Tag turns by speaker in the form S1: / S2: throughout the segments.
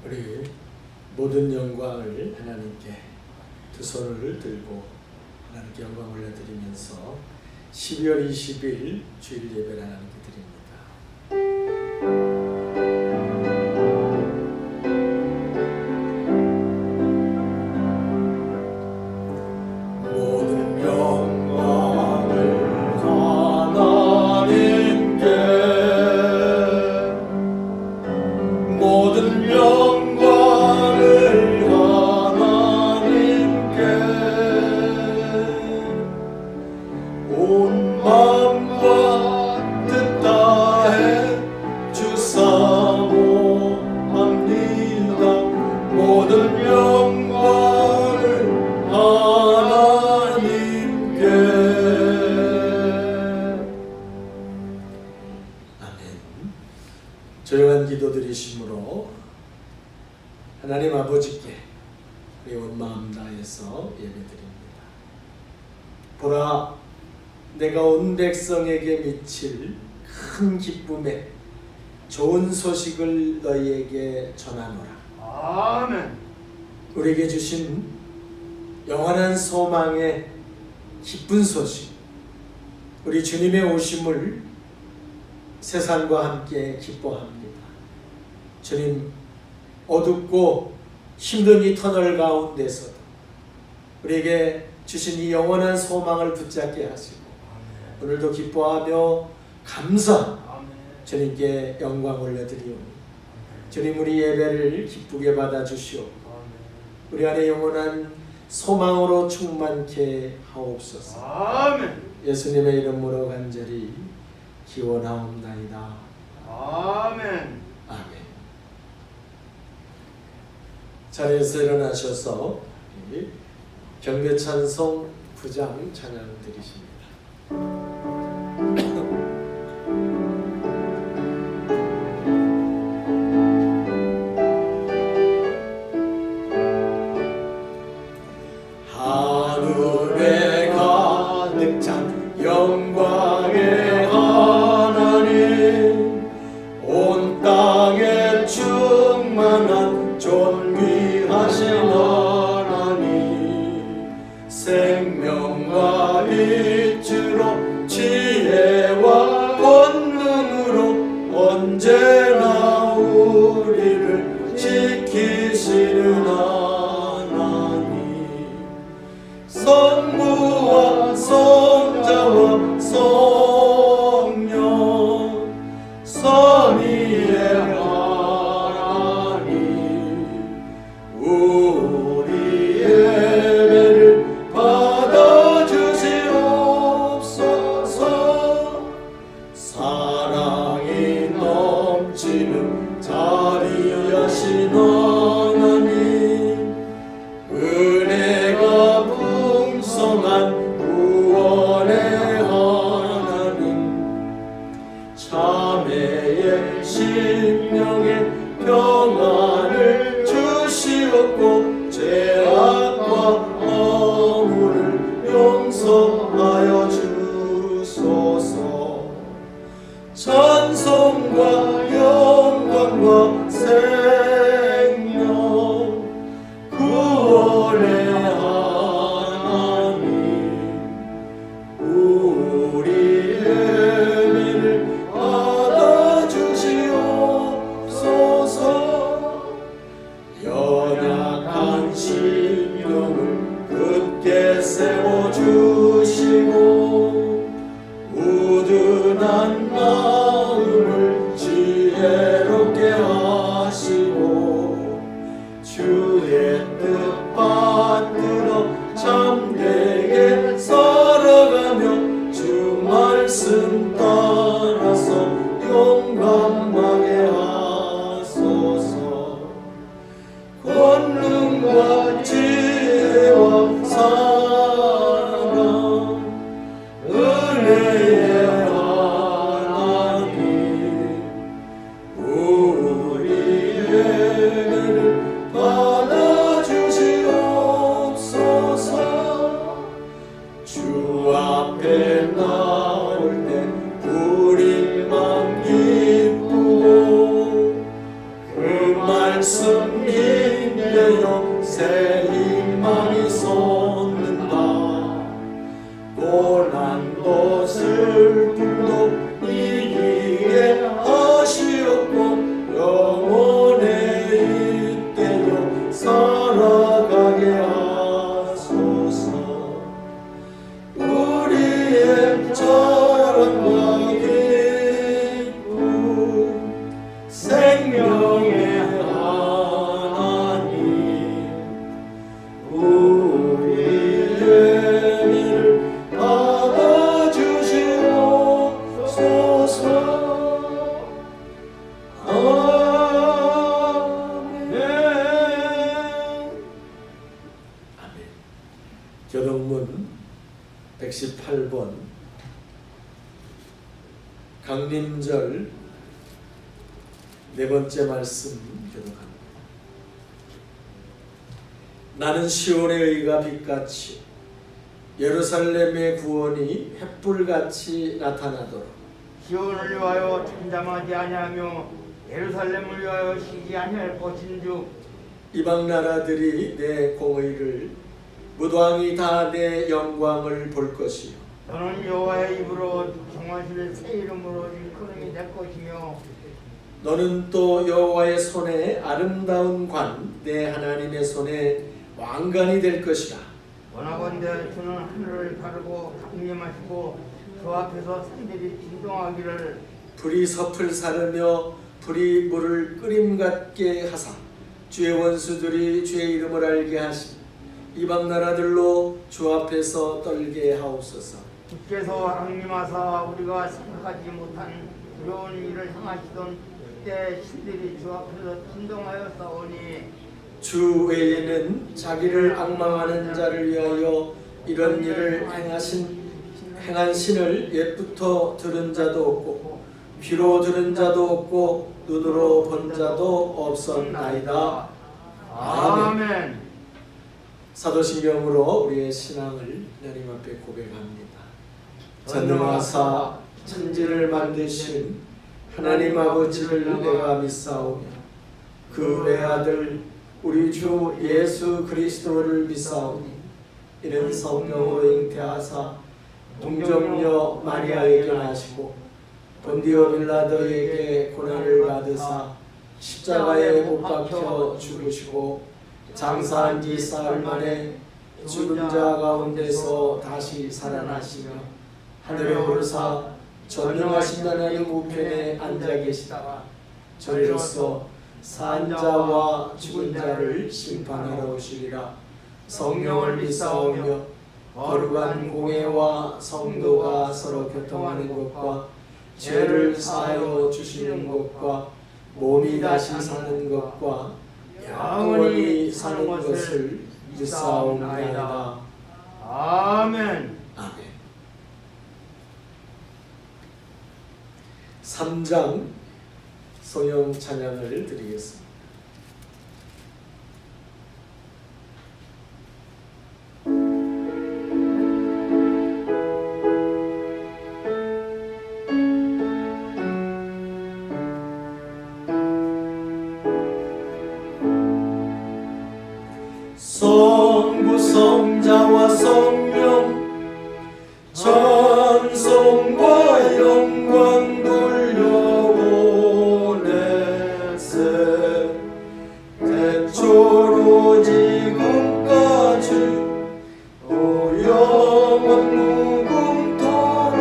S1: 우리 모든 영광을 하나님께 두 손을 들고 하나님께 영광 올려드리면서 12월 20일 주일 예배를 하나님께 드립니다. 모든 영광을 하나님께, 모든 영광을 하나님께, 온 마음과 뜻 다해 주 사모합니다. 모든 영광을 하나님께. 아멘. 조용한 기도 드리심으로 하나님 아버지께 우리 온 마음 다해서 예배드립니다. 보라, 내가 온 백성에게 미칠 큰 기쁨에 좋은 소식을 너희에게 전하노라.
S2: 아멘.
S1: 우리에게 주신 영원한 소망의 기쁜 소식, 우리 주님의 오심을 세상과 함께 기뻐합니다. 주님, 어둡고 힘든 이 터널 가운데서도 우리에게 주신 이 영원한 소망을 붙잡게 하시고 오늘도 기뻐하며 감사 주님께 영광 올려드리오니 주님, 우리 예배를 기쁘게 받아주시오. 우리 안에 영원한 소망으로 충만케 하옵소서.
S2: 아멘.
S1: 예수님의 이름으로 간절히 기원하옵나이다.
S2: 아멘.
S1: 아멘. 자리에서 일어나셔서 경배 찬송 9장 찬양 드리십니다. 하늘에 가득 찬 영광의 하나님, 온 땅에 충만한 존귀하신 하나님, 생명과 빛으로 지혜와 권능으로 언제나 우리를 지키시는 하나님, 성부와 성자와 성령 삼위의 하나님, 우리 예배를 받아주시옵소서. 사랑이 넘치는 자리하신 하나님, 은혜가 풍성한 구원의 하나님, 자매의 심령에 평안을 주시옵고 죄악과 허물을 용서하여 주소서. 찬송과 영광과 생명, 구원의 하나님, 우리 예배를 받아주시옵소서. 연약한 심령을 굳게 세워주시고 우둔한 마음을 지혜롭게 하시고 주의 뜻 받들어 참되게 살아가며 주 말씀 따라서 용감하게 하소서. 권능과 지혜와 사랑, 은혜의 하나님, 우리 예배를 받아주시옵소서. 주 앞에 나올 때 우리 맘 기쁘고 그 말 말씀인데요 새 희망이 솟는다. 고난도 슬픔도 이기게 하시옵고 영원에 있대요 살아가게 하소서. 우리의 자랑과 기쁨 생명의 하나님 우리의 일을 받아주시옵소서. 아멘. 아멘. 교동문 118번 강림절 네 번째 말씀 교독합니다. 나는 시온의 의가 빛같이 예루살렘의 구원이 횃불같이 나타나도록
S2: 시온을 위하여 잠잠하지 아니하며 예루살렘을 위하여 쉬지 아니할 것인즉
S1: 이방 나라들이 내 공의를 무도왕이 다 내 영광을 볼 것이요
S2: 너는 여호와의 입으로 정하실 새 이름으로 일컬음이 될 것이며
S1: 너는 또 여호와의 손에 아름다운 관 내 하나님의 손에 왕관이 될 것이라.
S2: 원하건대 주는 하늘을 가르고 강림하시고 그 앞에서 산들이 진동하기를
S1: 불이 섭을 사르며 불이 물을 끓임 같게 하사 주의 원수들이 주의 이름을 알게 하시며 이방 나라들로 주 앞에서 떨게 하옵소서.
S2: 주께서 강림하사 우리가 생각하지 못한 두려운 일을 행하시던 그때 신들이 주 앞에서 진동하여 싸우니
S1: 주 외에는 자기를 앙망하는 자를 위하여 이런 일을 행한 신을 옛부터 들은 자도 없고 귀로 들은 자도 없고 눈으로 본 자도 없었나이다. 아멘. 사도신경으로 우리의 신앙을 하나님 앞에 고백합니다. 전능하사 천지를 만드신 하나님 아버지를 내가 믿사오며 그 외아들 우리 주 예수 그리스도를 믿사오니 이는 성령으로 잉태하사 동정녀 마리아에게 나시고 본디오 빌라도에게 고난을 받으사 십자가에 못 박혀 죽으시고 장사한 지 사흘 만에 죽은 자 가운데서 다시 살아나시며 하늘에 오르사 전능하신 하나님 우편에 앉아 계시다가 저리로서 산 자와 죽은 자를 심판하러 오시리라. 성령을 믿사오며 거룩한 공회와 성도가 서로 교통하는 것과 죄를 사하여 주시는 것과 몸이 다시 사는 것과 영원히 사는 것을 믿사옵나이다.
S2: 아멘.
S1: 아멘. 3장 성령 찬양을 드리겠습니다. 성부 성자와 성령 찬송과 영광 돌려보내세 태초로 지금까지 또 영원 무궁토록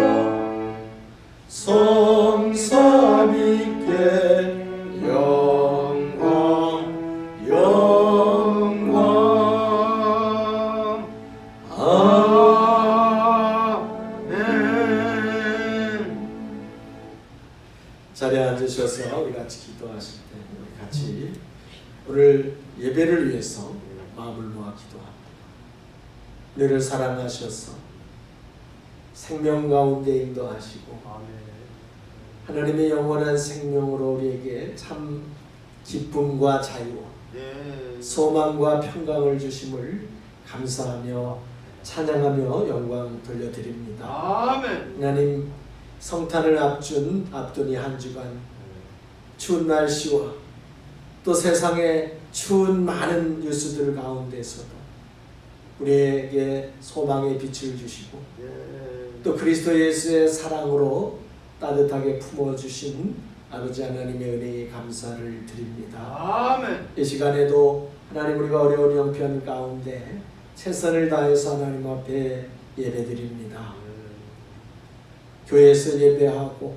S1: 성삼위께 자리에 앉으셔서 우리 같이 기도하실 때 우리 같이 오늘 예배를 위해서 마음을 모아 기도합니다. 너를 사랑하셔서 생명 가운데 인도하시고 하나님의 영원한 생명으로 우리에게 참 기쁨과 자유, 소망과 평강을 주심을 감사하며 찬양하며 영광 돌려드립니다.
S2: 아멘.
S1: 하나님 성탄을 앞둔 이 한 주간 추운 날씨와 또 세상의 추운 많은 뉴스들 가운데서도 우리에게 소망의 빛을 주시고 또 그리스도 예수의 사랑으로 따뜻하게 품어주신 아버지 하나님의 은혜에 감사를 드립니다.
S2: 아멘.
S1: 이 시간에도 하나님 우리가 어려운 형편 가운데 최선을 다해서 하나님 앞에 예배드립니다. 교회에서 예배하고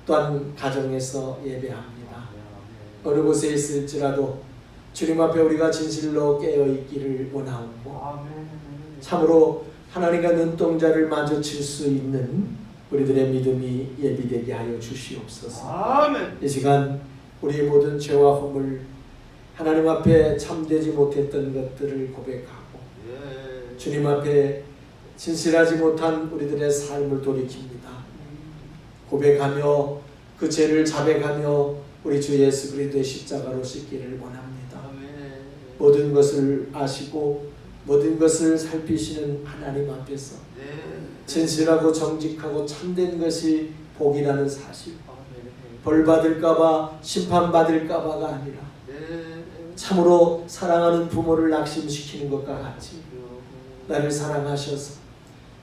S1: 또한 가정에서 예배합니다. 어느 곳에 있을지라도 주님 앞에 우리가 진실로 깨어있기를 원하고 참으로 하나님과 눈동자를 마주칠 수 있는 우리들의 믿음이 예비되게 하여 주시옵소서.
S2: 아멘.
S1: 이 시간 우리의 모든 죄와 허물 하나님 앞에 참되지 못했던 것들을 고백하고 주님 앞에 진실하지 못한 우리들의 삶을 돌이킵니다. 고백하며 그 죄를 자백하며 우리 주 예수 그리스도의 십자가로 씻기를 원합니다. 모든 것을 아시고 모든 것을 살피시는 하나님 앞에서 진실하고 정직하고 참된 것이 복이라는 사실, 벌받을까봐 심판받을까봐가 아니라 참으로 사랑하는 부모를 낙심시키는 것과 같이 나를 사랑하셔서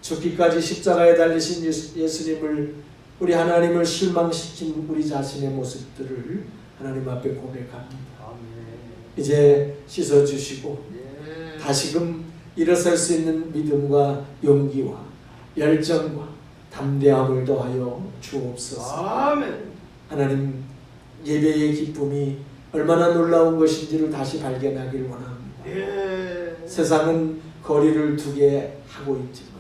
S1: 죽기까지 십자가에 달리신 예수님을 우리 하나님을 실망시킨 우리 자신의 모습들을 하나님 앞에 고백합니다. 이제 씻어주시고 다시금 일어설 수 있는 믿음과 용기와 열정과 담대함을 더하여 주옵소서.
S2: 아멘.
S1: 하나님 예배의 기쁨이 얼마나 놀라운 것인지를 다시 발견하길 원합니다. 세상은 거리를 두게 하고 있지만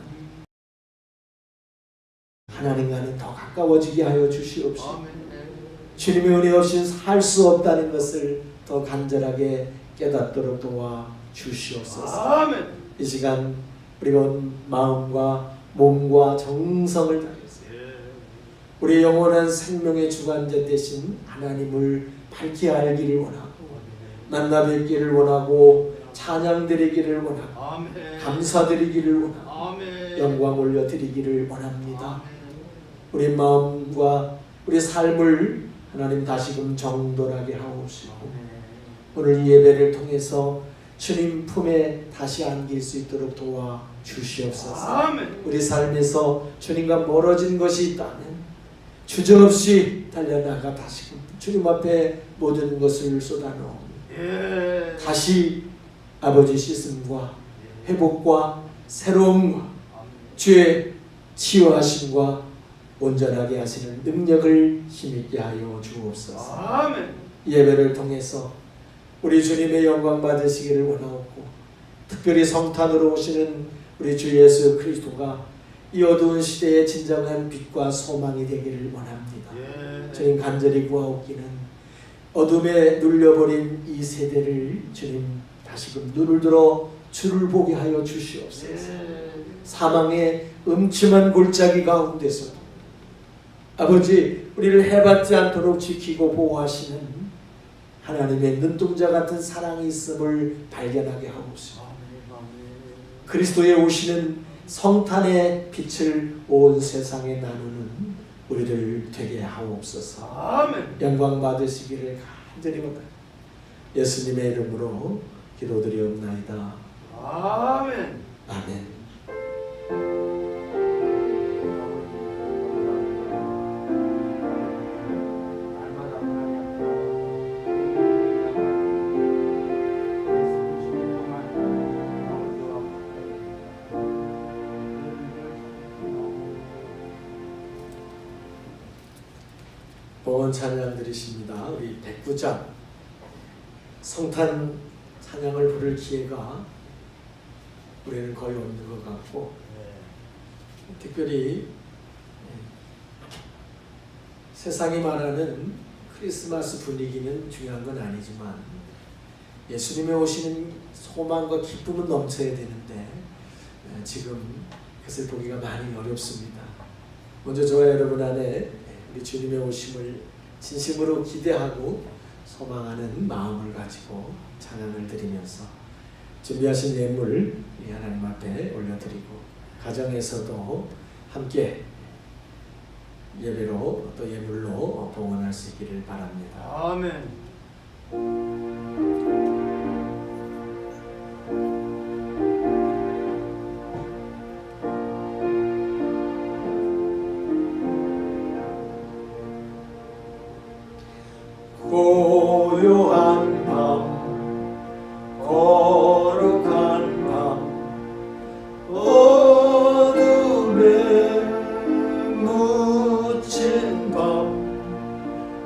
S1: 하나님과는 더 가까워지게 하여 주시옵시고 주님의 은혜 없이는 살 수 없다는 것을 더 간절하게 깨닫도록 도와 주시옵소서.
S2: 아멘.
S1: 이 시간 우리가 온 마음과 몸과 정성을 다해서 우리 영원한 생명의 주관자 되신 하나님을 밝히 알기를 원하고 만나 뵙기를 원하고 찬양드리기를 원하고 감사드리기를 원하고 영광 올려드리기를 원합니다. 우리 마음과 우리 삶을 하나님 다시금 정돈하게 하옵시고 오늘 이 예배를 통해서 주님 품에 다시 안길 수 있도록 도와 주시옵소서. 우리 삶에서 주님과 멀어진 것이 있다면 주저없이 달려나가 다시금 주님 앞에 모든 것을 쏟아놓으며 다시 아버지 씻음과 회복과 새로움과 주의 치유하심과 온전하게 하시는 능력을 힘있게 하여 주옵소서. 예배를 통해서 우리 주님의 영광 받으시기를 원하옵고 특별히 성탄으로 오시는 우리 주 예수 그리스도가 이 어두운 시대의 진정한 빛과 소망이 되기를 원합니다. 주님 간절히 구하옵기는 어둠에 눌려버린 이 세대를 주님 다시금 눈을 들어 주를 보게 하여 주시옵소서. 사망의 음침한 골짜기 가운데서도 아버지 우리를 해받지 않도록 지키고 보호하시는 하나님의 눈동자 같은 사랑이 있음을 발견하게 하옵소서. 그리스도의 오시는 성탄의 빛을 온 세상에 나누는 우리들 되게 하옵소서.
S2: 아멘.
S1: 영광 받으시기를 간절히 원합니다. 예수님의 이름으로 기도드리옵나이다.
S2: 아멘.
S1: 아멘. 봉헌 찬양 드리십니다. 우리 백부장 성탄 찬양을 부를 기회가 우리는 거의 없는 것 같고 특별히 세상이 말하는 크리스마스 분위기는 중요한 건 아니지만 예수님의 오시는 소망과 기쁨은 넘쳐야 되는데 지금 그것을 보기가 많이 어렵습니다. 먼저 저와 여러분 안에 우리 주님의 오심을 진심으로 기대하고 소망하는 마음을 가지고 찬양을 드리면서 준비하신 예물 하나님 앞에 올려드리고 가정에서도 함께 예배로 또 예물로 봉헌할 수 있기를 바랍니다.
S2: 아멘.
S1: 고요한 밤 거룩한 밤 어둠에 묻힌 밤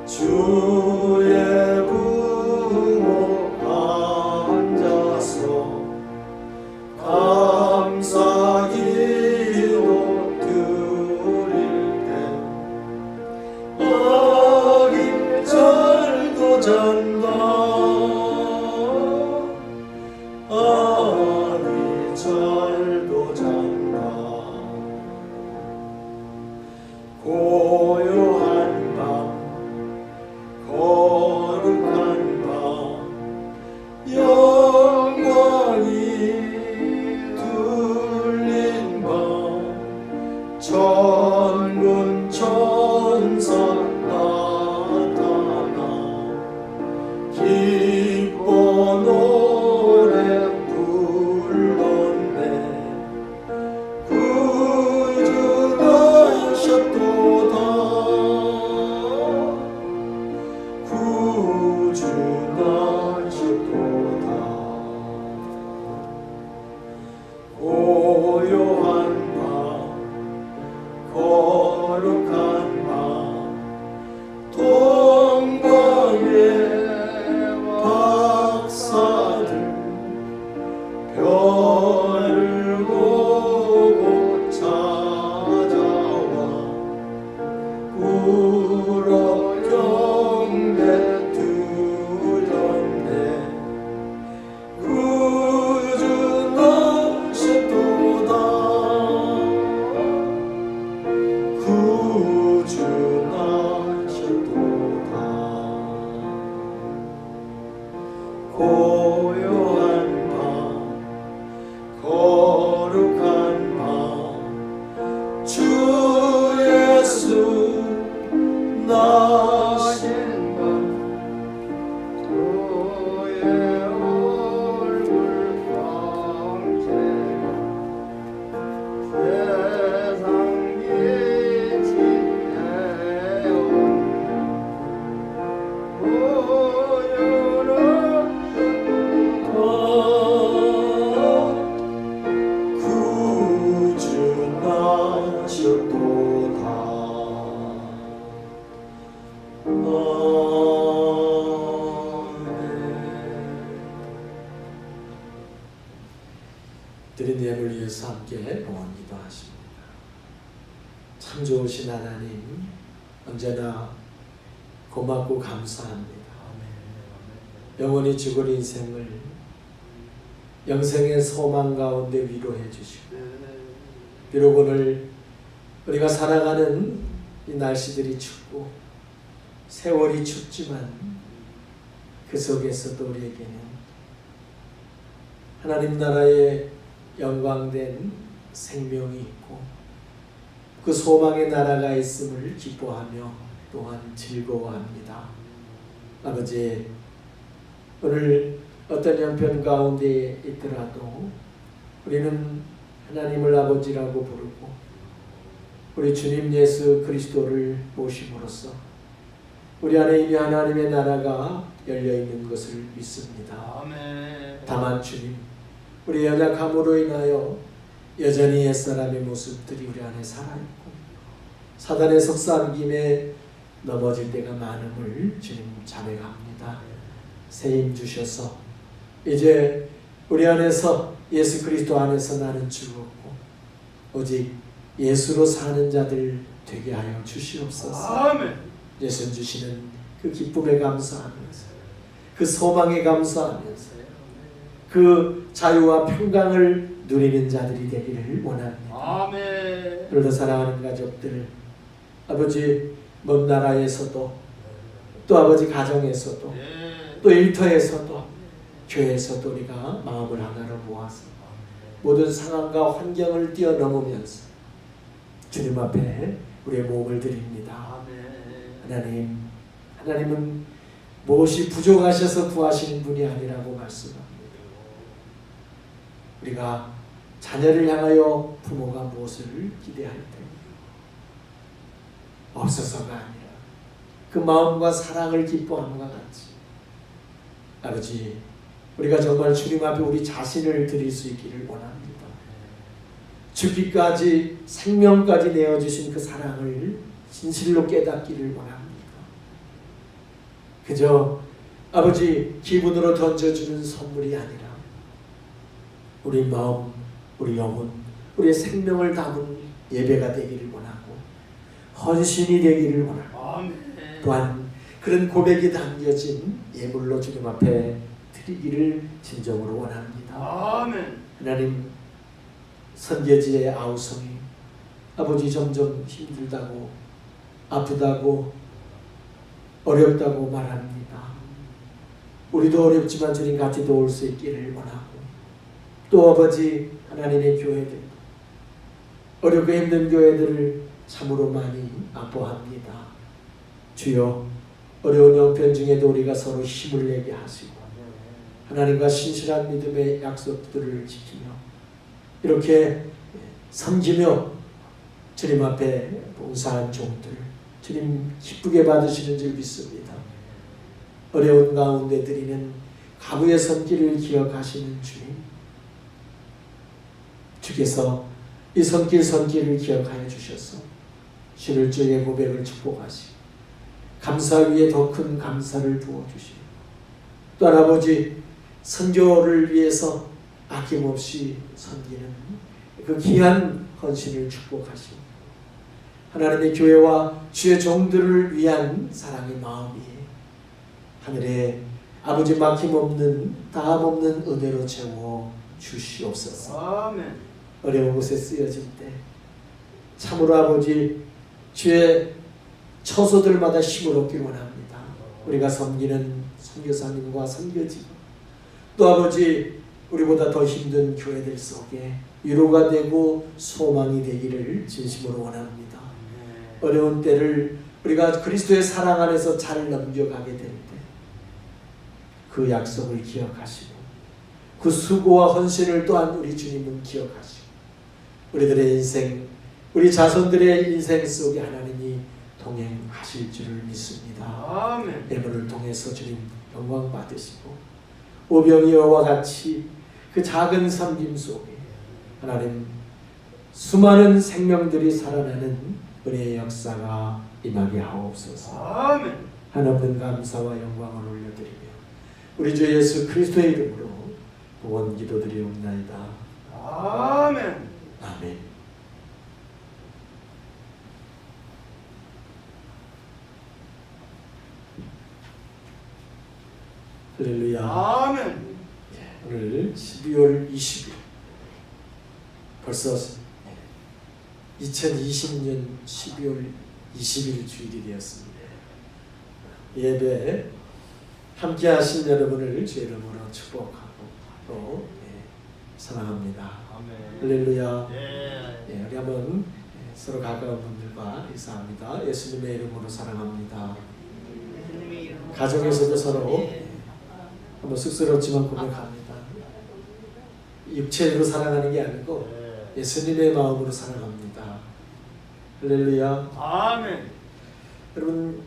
S1: 주의 부모 앉아서 감사 기도 드릴 때 아기 잘도 잔다 아기 잘도 잔다 고요한 밤 거룩한 밤 영광이 둘린 밤 천군 천사 나타나 기뻐 노래 불렀네 구주 나셨도다 구주 나셨도다 고요한 밤 거룩한 밤 동방의 박사들 별을 보고 찾아와 울어 경배 드렸네 구주 나셨도다 구주 나셨도다 고요한 밤 거룩한 밤 주 예수 나신 밤
S2: 주의 얼굴 광채가 세상 빛이 되어
S1: 구주 나셨도다 드린 예물 위해서 함께 봉헌 기도하십니다. 참 좋으신 하나님 언제나 고맙고 감사합니다. 영원히 죽을 인생을 영생의 소망 가운데 위로해 주시고 비록 오늘 우리가 살아가는 이 날씨들이 춥고 세월이 춥지만 그 속에서도 우리에게는 하나님 나라의 영광된 생명이 있고 그 소망의 나라가 있음을 기뻐하며 또한 즐거워합니다. 아버지, 오늘 어떤 형편 가운데 있더라도 우리는 하나님을 아버지라고 부르고 우리 주님 예수 그리스도를 모심으로써 우리 안에 이미 하나님의 나라가 열려있는 것을 믿습니다.
S2: 아멘.
S1: 다만 주님, 우리 연약함으로 인하여 여전히 옛사람의 모습들이 우리 안에 살아있고 사단의 속삭임에 넘어질 때가 많음을 주님 자백합니다. 새 힘 주셔서 이제 우리 안에서 예수 그리스도 안에서 나는 죽었고 오직 예수로 사는 자들 되게 하여 주시옵소서.
S2: 아멘.
S1: 예수 주시는 그 기쁨에 감사하면서 그 소망에 감사하면서 그 자유와 평강을 누리는 자들이 되기를 원합니다.
S2: 아멘.
S1: 오늘도 사랑하는 가족들, 아버지 먼 나라에서도 또 아버지 가정에서도 또 일터에서도 교회에서도 우리가 마음을 하나로 모아서 모든 상황과 환경을 뛰어넘으면서 주님 앞에 우리의 몸을 드립니다. 하나님, 하나님은 무엇이 부족하셔서 구하시는 분이 아니라고 말씀합니다. 우리가 자녀를 향하여 부모가 무엇을 기대할 때 없어서가 아니라 그 마음과 사랑을 기뻐함과 같이 아버지, 우리가 정말 주님 앞에 우리 자신을 드릴 수 있기를 원합니다. 죽기까지 생명까지 내어주신 그 사랑을 진실로 깨닫기를 원합니다. 그저 아버지 기분으로 던져주는 선물이 아니라 우리 마음, 우리 영혼, 우리의 생명을 담은 예배가 되기를 원하고 헌신이 되기를 원하고 또한 그런 고백이 담겨진 예물로 주님 앞에 드리기를 진정으로 원합니다.
S2: 아멘.
S1: 하나님, 선계지의 아우성이 아버지 점점 힘들다고 아프다고 어렵다고 말합니다. 우리도 어렵지만 주님 같이 도울 수 있기를 원하고 또 아버지 하나님의 교회들 어렵고 힘든 교회들을 참으로 많이 아파합니다. 주여, 어려운 형편 중에도 우리가 서로 힘을 내게 하시고 하나님과 신실한 믿음의 약속들을 지키며 이렇게 섬기며 주님 앞에 봉사한 종들 주님 기쁘게 받으시는 줄 믿습니다. 어려운 가운데 드리는 가부의 손길을 기억하시는 주님, 주께서 이 손길을 기억하여 주셔서 주를 주의 고백을 축복하시고 감사 위에 더 큰 감사를 부어주시고 또 아버지 선교를 위해서 아낌없이 섬기는 그 귀한 헌신을 축복하시고 하나님의 교회와 주의 종들을 위한 사랑의 마음이 하늘에 아버지 막힘없는 다함없는 은혜로 채워 주시옵소서.
S2: 아멘.
S1: 어려운 곳에 쓰여질 때 참으로 아버지 주의 처소들마다 힘을 얻기 원합니다. 우리가 섬기는 선교사님과 선교지 또 아버지 우리보다 더 힘든 교회들 속에 위로가 되고 소망이 되기를 진심으로 원합니다. 어려운 때를 우리가 그리스도의 사랑 안에서 잘 넘겨가게 될 때 그 약속을 기억하시고 그 수고와 헌신을 또한 우리 주님은 기억하시고 우리들의 인생, 우리 자손들의 인생 속에 하나님이 동행하실 줄을 믿습니다.
S2: 아멘.
S1: 예물을 통해서 주님 영광 받으시고 오병이어와 같이 그 작은 섬김 속에 하나님 수많은 생명들이 살아나는 은혜의 역사가 임하게 하옵소서.
S2: 아멘.
S1: 하나님 감사와 영광을 올려드리며 우리 주 예수 그리스도의 이름으로 구원 기도드리옵나이다.
S2: 아멘.
S1: 아멘. 할렐루야.
S2: 아멘.
S1: 오늘 12월 20일 벌써 2020년 12월 20일 주일이 되었습니다. 예배 함께 하신 여러분을 주의 이름으로 축복하고 또 사랑합니다.
S2: 아멘.
S1: 할렐루야.
S2: 예.
S1: 우리 한번 서로 가까운 분들과 인사합니다. 예수님의 이름으로 사랑합니다.
S2: 예수님의 이름으로
S1: 가정에서도 서로
S2: 예.
S1: 한번 쑥스럽지만 고백합니다. 육체로 사랑하는 게 아니고 예수님의 마음으로 사랑합니다. 할렐루야.
S2: 아멘.
S1: 여러분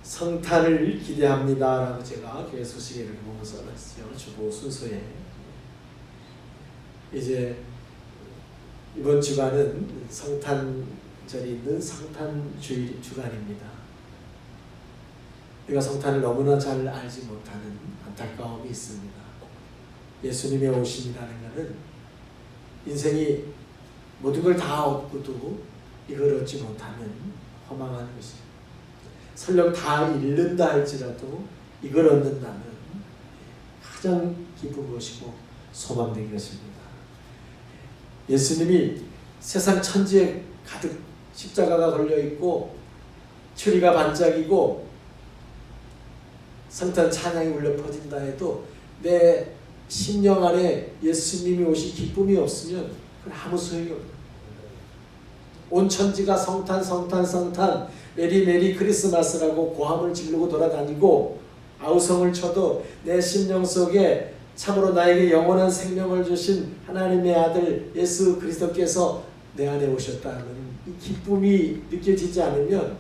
S1: 성탄을 기대합니다 라고 제가 교회 소식에를 보면서 써놨어요. 주보 순서에 이제 이번 주간은 성탄절이 있는 성탄주일 주간입니다. 우리가 성탄을 너무나 잘 알지 못하는 안타까움이 있습니다. 예수님의 오심이라는 것은 인생이 모든 걸 다 얻고도 이걸 얻지 못하는 허망한 것입니다. 설령 다 잃는다 할지라도 이걸 얻는다면 가장 기쁜 것이고 소망된 것입니다. 예수님이 세상 천지에 가득 십자가가 걸려있고 추리가 반짝이고 성탄 찬양이 울려 퍼진다 해도 내 심령 안에 예수님이 오신 기쁨이 없으면 그건 아무 소용이 없어요. 온 천지가 성탄 메리 크리스마스라고 고함을 지르고 돌아다니고 아우성을 쳐도 내 심령 속에 참으로 나에게 영원한 생명을 주신 하나님의 아들 예수 그리스도께서 내 안에 오셨다는 이 기쁨이 느껴지지 않으면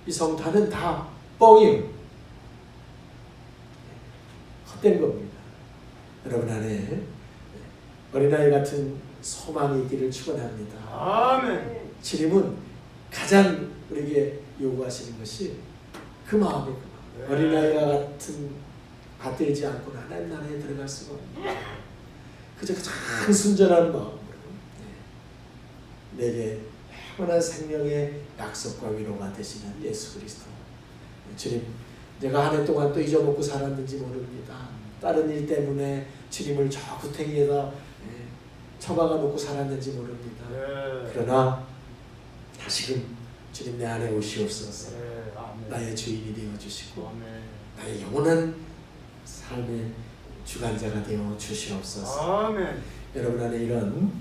S1: 이 성탄은 다 뻥이에요. 헛된 겁니다. 여러분 안에 어린아이 같은 소망이 있기를 축원합니다.
S2: 아멘.
S1: 주님은 가장 우리에게 요구하시는 것이 그 마음이에요. 어린아이와 같은 받들지 않고는 하나님 나라에 들어갈 수가 없습니다. 그저 가장 순전한 마음으로 내게 영원한 생명의 약속과 위로가 되시는 예수 그리스도. 주님, 내가 한 해 동안 또 잊어먹고 살았는지 모릅니다. 다른 일 때문에 주님을 저 구탱이에다 처박아 놓고 살았는지 모릅니다. 그러나 다시금 주님 내 안에 오시옵소서. 나의 주인이 되어 주시고 나의 영원한 삶의 주관자가 되어 주시옵소서.
S2: 아멘.
S1: 여러분 안에 이런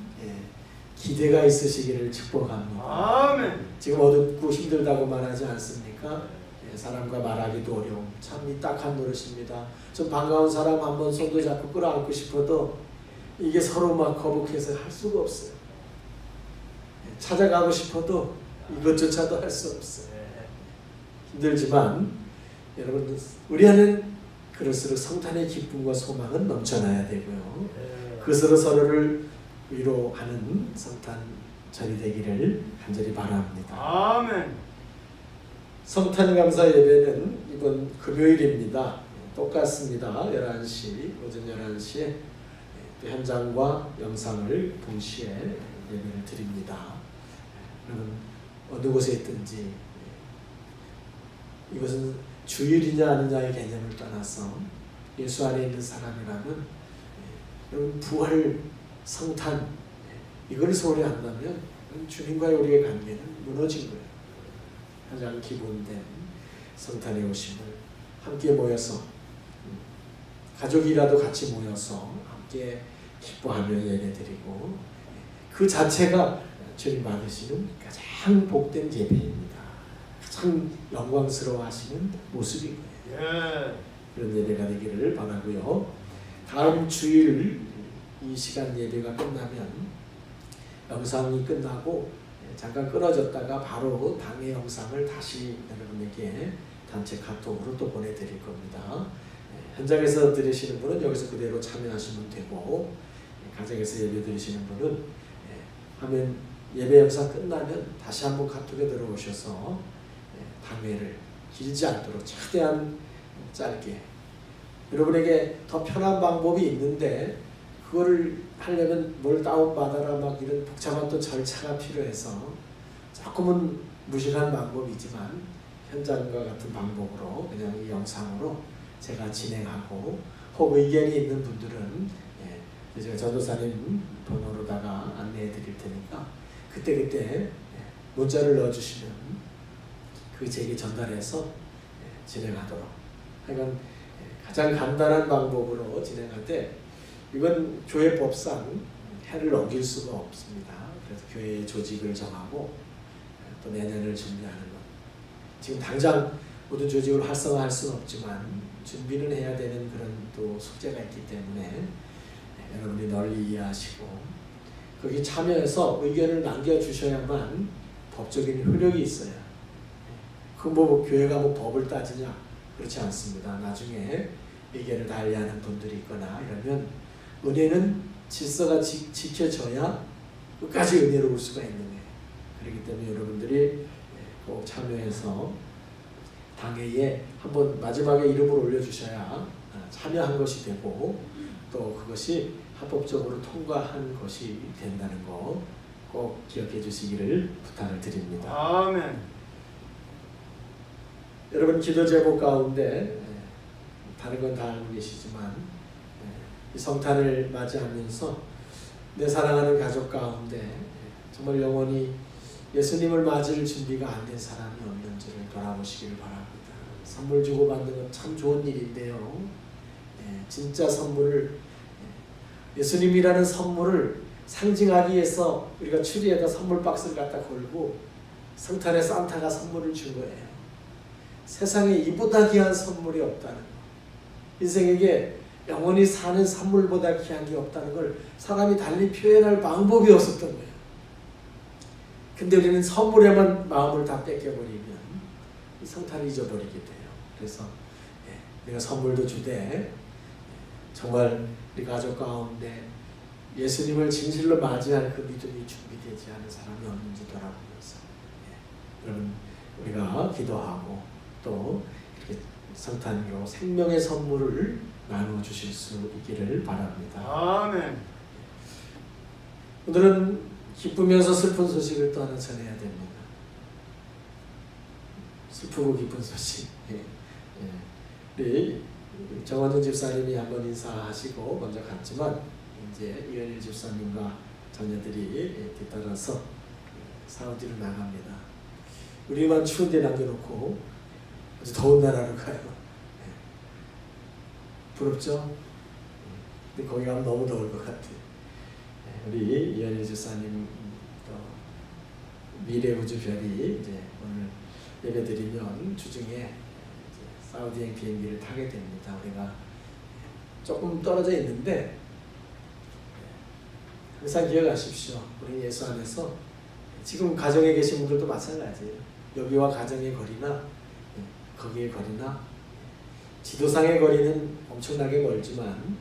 S1: 기대가 있으시기를 축복합니다.
S2: 아멘.
S1: 지금 어둡고 힘들다고 말하지 않습니까? 사람과 말하기도 어려움. 참 이 딱한 노릇입니다. 좀 반가운 사람 한번 손도 잡고 끌어안고 싶어도 이게 서로 막 거북해서 할 수가 없어요. 찾아가고 싶어도 이것조차도 할 수 없어요. 힘들지만 여러분 우리 안은 그럴수록 성탄의 기쁨과 소망은 넘쳐나야 되고요. 그것으로 서로를 위로하는 성탄절이 되기를 간절히 바랍니다.
S2: 아멘.
S1: 성탄 감사 예배는 이번 금요일입니다. 똑같습니다. 11시, 오전 11시에 또 현장과 영상을 동시에 예배를 드립니다. 여러분 어느 곳에 있든지 이것은 주일이냐 아니냐의 개념을 떠나서 예수 안에 있는 사람이라면 여러분 부활, 성탄 이걸 소홀히 한다면 주님과의 우리의 관계는 무너진 거예요. 가장 기본된 성탄에 오심을 함께 모여서 가족이라도 같이 모여서 함께 기뻐하며 예배드리고 그 자체가 주님 받으시는 가장 복된 예배입니다. 가장 영광스러워하시는 모습인 거예요. 그런 예배가 되기를 바라고요. 다음 주일 이 시간 예배가 끝나면 영상이 끝나고 잠깐 끊어졌다가 바로 당의 영상을 다시 여러분에게 단체 카톡으로 또 보내드릴 겁니다. 현장에서 들으시는 분은 여기서 그대로 참여하시면 되고 가정에서 예배 드리시는 분은 화면 예배 영상 끝나면 다시 한번 카톡에 들어오셔서 당회를 길지 않도록 최대한 짧게 여러분에게 더 편한 방법이 있는데 그거를 하려면 뭘 다운받아라 막 이런 복잡한 또 절차가 필요해서 조금은 무식한 방법이지만 현장과 같은 방법으로 그냥 이 영상으로 제가 진행하고 혹 의견이 있는 분들은 제가 전도사님 번호로다가 안내해 드릴 테니까 그때 문자를 넣어주시면 그 제게 전달해서 진행하도록 하여간 가장 간단한 방법으로 진행하되 이건 교회법상 해를 어길 수가 없습니다. 그래서 교회의 조직을 정하고 또 내년을 준비하는 것. 지금 당장 모든 조직을 활성화할 수는 없지만 준비는 해야 되는 그런 또 숙제가 있기 때문에 여러분이 널리 이해하시고 거기 참여해서 의견을 남겨주셔야만 법적인 효력이 있어요. 그 뭐 교회가 뭐 법을 따지냐 그렇지 않습니다. 나중에 의견을 달리하는 분들이 있거나 이러면 은혜는 질서가 지켜져야 끝까지 은혜로울 수가 있는 거예요. 그렇기 때문에 여러분들이 꼭 참여해서 당회에 한번 마지막에 이름을 올려주셔야 참여한 것이 되고 또 그것이 합법적으로 통과한 것이 된다는 거 꼭 기억해 주시기를 부탁을 드립니다.
S2: 아멘.
S1: 여러분 기도 제목 가운데 다른 건 다 알고 계시지만 이 성탄을 맞이하면서 내 사랑하는 가족 가운데 정말 영원히 예수님을 맞을 준비가 안 된 사람이 없는지를 돌아보시기를 바랍니다. 선물 주고받는 건 참 좋은 일인데요. 진짜 선물을 예수님이라는 선물을 상징하기 위해서 우리가 추리에다 선물 박스를 갖다 걸고 성탄에 산타가 선물을 준 거예요. 세상에 이보다 귀한 선물이 없다는 거. 인생에게 영원히 사는 선물보다 귀한 게 없다는 걸 사람이 달리 표현할 방법이 없었던 거예요. 근데 우리는 선물에만 마음을 다 뺏겨버리면 이 성탄을 잊어버리게 돼요. 그래서 내가 선물도 주되 정말 우리 가족 가운데 예수님을 진실로 맞이할 그 믿음이 준비되지 않은 사람이 없는지 돌아보면서 여러분 우리가 기도하고 또 이렇게 성탄으로 생명의 선물을 나누어 주실 수 있기를 바랍니다.
S2: 아멘.
S1: 오늘은 기쁘면서 슬픈 소식을 또 하나 전해야 됩니다. 슬프고 기쁜 소식. 우리 정원준 집사님이 한번 인사하시고 먼저 갔지만 이제 이현일 집사님과 자녀들이 뒤따라서 사우디로 나갑니다. 우리만 추운 데 남겨놓고 아주 더운 나라로 가요. 부럽죠? 근데 거기 가면 너무 더울 것 같아요. 우리 이현일 집사님 미래우주별이 이제 오늘 예배드리면 주중에 사우디행 비행기를 타게 됩니다. 우리가 조금 떨어져 있는데 항상 기억하십시오. 우리 예수 안에서 지금 가정에 계신 분들도 마찬가지예요. 여기와 가정의 거리나 거기의 거리나 지도상의 거리는 엄청나게 멀지만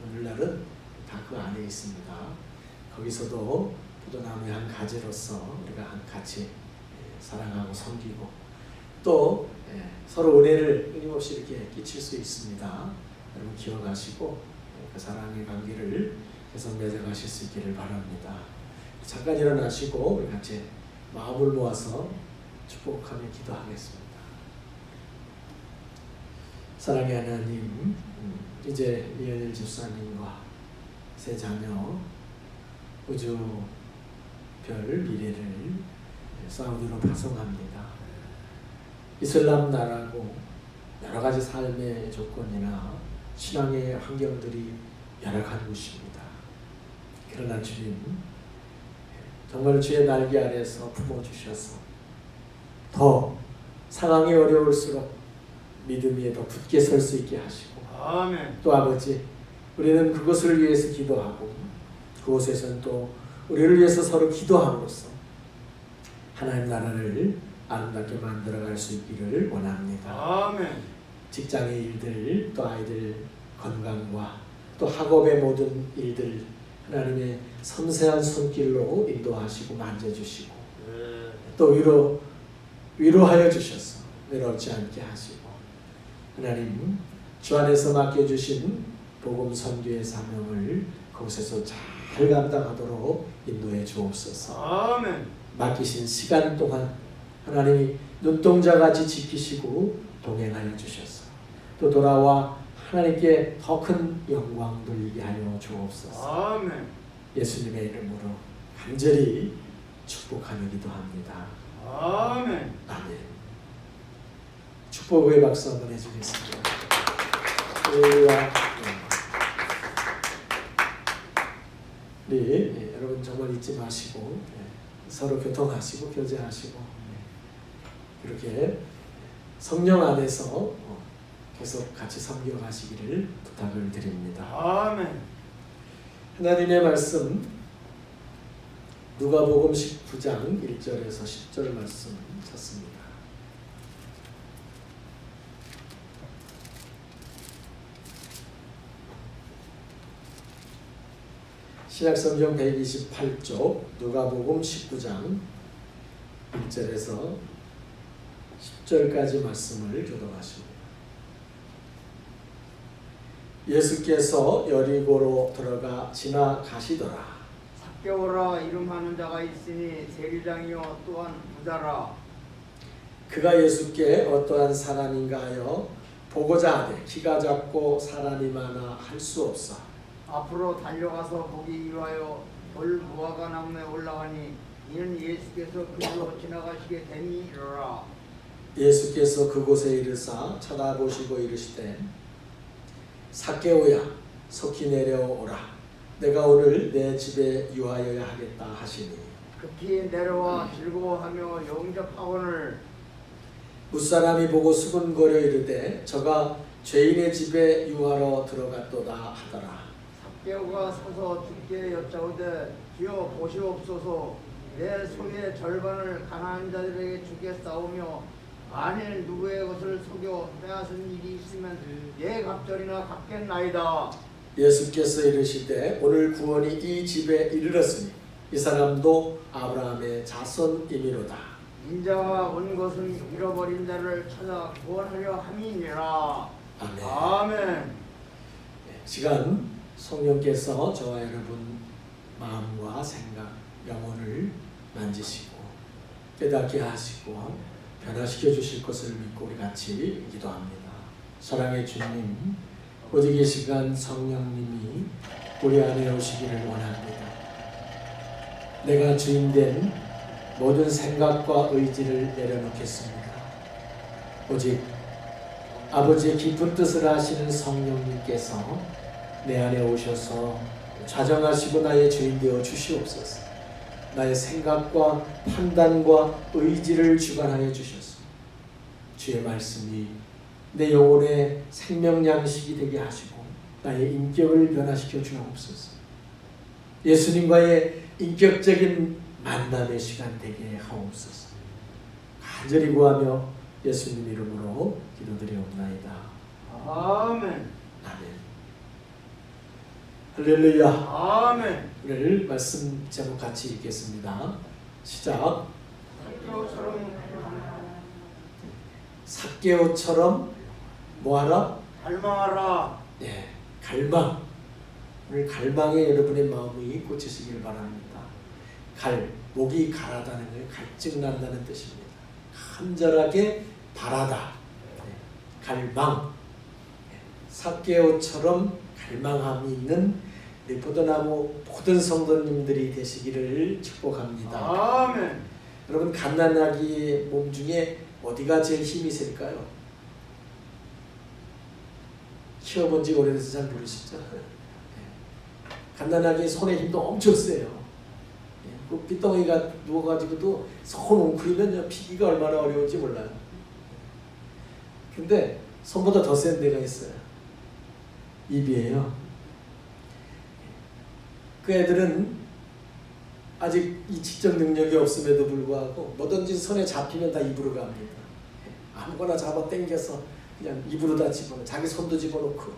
S1: 오늘날은 다 그 안에 있습니다. 거기서도 포도나무의 한 가지로서 우리가 같이 사랑하고 섬기고 또 서로 은혜를 끊임없이 이렇게 끼칠 수 있습니다. 여러분 기억하시고 그 사랑의 관계를 계속 맺어가실 수 있기를 바랍니다. 잠깐 일어나시고 우리 같이 마음을 모아서 축복하며 기도하겠습니다. 사랑의 하나님, 이제 이현일 집사님과 세 자녀 우주별 미래를 사우디로 파송합니다. 이슬람 나라고 여러 가지 삶의 조건이나 신앙의 환경들이 열악한 곳입니다. 그러나 주님, 정말 주의 날개 아래서 품어주셔서 더 상황이 어려울수록 믿음 위에 더 굳게 설 수 있게 하시고
S2: 아멘.
S1: 또 아버지, 우리는 그것을 위해서 기도하고 그곳에서는 또 우리를 위해서 서로 기도함으로써 하나님 나라를 아름답게 만들어갈 수 있기를 원합니다.
S2: 아멘.
S1: 직장의 일들, 또 아이들 건강과 또 학업의 모든 일들 하나님의 섬세한 손길로 인도하시고 만져주시고 또 위로하여 주셔서 외롭지 않게 하시고 하나님 주 안에서 맡겨주신 복음 선교의 사명을 거기서 잘 감당하도록 인도해 주옵소서.
S2: 아멘.
S1: 맡기신 시간 동안 하나님이 눈동자같이 지키시고 동행하여 주셔서 또 돌아와 하나님께 더 큰 영광 돌리게 하여 주옵소서.
S2: 아멘.
S1: 예수님의 이름으로 간절히 축복하며 기도합니다.
S2: 아멘.
S1: 아멘. 축복의 박수 한번 해주겠습니다. 할렐루야. 네, 여러분 정말 잊지 마시고 서로 교통하시고 교제하시고 이렇게 성령 안에서 계속 같이 섬겨가시기를 부탁을 드립니다.
S2: 아멘.
S1: 하나님의 말씀 누가복음 19장 1절에서 10절 말씀 찾습니다. 신약성경 128쪽 누가복음 19장 1절에서 10절까지 말씀을 교독하십니다. 예수께서 여리고로 들어가 지나가시더라.
S2: 삭개오라 이름하는 자가 있으니 세리장이요 또한 부자라.
S1: 그가 예수께 어떠한 사람인가 하여 보고자 하되 키가 작고 사람이 많아 할 수 없어
S2: 앞으로 달려가서 보기 위하여 돌 무화과 나무에 올라가니 이는 예수께서 그리로 지나가시게 됨이니라.
S1: 예수께서 그곳에 이르사 쳐다보시고 이르시되 삭개오야 속히 내려오라 내가 오늘 내 집에 유하여야 하겠다 하시니
S2: 급히 내려와 즐거워하며 영접하거늘
S1: 무사람이 보고 수군거려 이르되 저가 죄인의 집에 유하러 들어갔도다 하더라.
S2: 삭개오가 서서 주께 여짜오되 주여 보시옵소서 내 소유의 절반을 가난한 자들에게 주겠사오며 만일 누구의 것을 속여 빼앗은 일이 있으면 예 갑절이나 갚겠나이다.
S1: 예수께서 이르시되 오늘 구원이 이 집에 이르렀으니 이 사람도 아브라함의 자손이미로다.
S2: 인자가 온 것은 잃어버린 자를 찾아 구원하려 함이니라.
S1: 아멘.
S2: 아멘.
S1: 시간 성령께서 저와 여러분 마음과 생각, 영혼을 만지시고 깨닫게 하시고 변화시켜 주실 것을 믿고 우리 같이 기도합니다. 사랑의 주님, 오직 이 시간 성령님이 우리 안에 오시기를 원합니다. 내가 주인된 모든 생각과 의지를 내려놓겠습니다. 오직 아버지의 깊은 뜻을 아시는 성령님께서 내 안에 오셔서 좌정하시고 나의 주인 되어 주시옵소서. 나의 생각과 판단과 의지를 주관하여 주셔서 주의 말씀이 내 영혼의 생명 양식이 되게 하시고 나의 인격을 변화시켜 주옵소서. 예수님과의 인격적인 만남의 시간 되게 하옵소서. 간절히 구하며 예수님 이름으로 기도드리옵나이다.
S2: 아멘.
S1: 아멘. 할렐루야.
S2: 아멘.
S1: 오늘 말씀 제목 같이 읽겠습니다. 시작. 삭개오처럼 뭐하라?
S2: 갈망하라.
S1: 네, 갈망. 오늘 갈망에 여러분의 마음이 꽂히시길 바랍니다. 목이 가라다는 게 갈증난다는 뜻입니다. 간절하게 바라다. 네, 갈망. 삭개오처럼 갈망함이 있는 우리 포도나무 모든 성도님들이 되시기를 축복합니다.
S2: 아멘.
S1: 여러분, 갓난아기 몸 중에 어디가 제일 힘이 셀까요? 키워본 지 오래돼서 잘 모르시죠? 갓난아기 손에 힘도 엄청 세요. 그 삐덩이가 누워가지고도 손 웅크리면 피기가 얼마나 어려운지 몰라요. 근데 손보다 더 센 데가 있어요. 입이에요. 그 애들은 아직 이 지적 능력이 없음에도 불구하고 뭐든지 손에 잡히면 다 입으로 갑니다. 아무거나 잡아 당겨서 그냥 입으로 다 집어넣고 자기 손도 집어넣고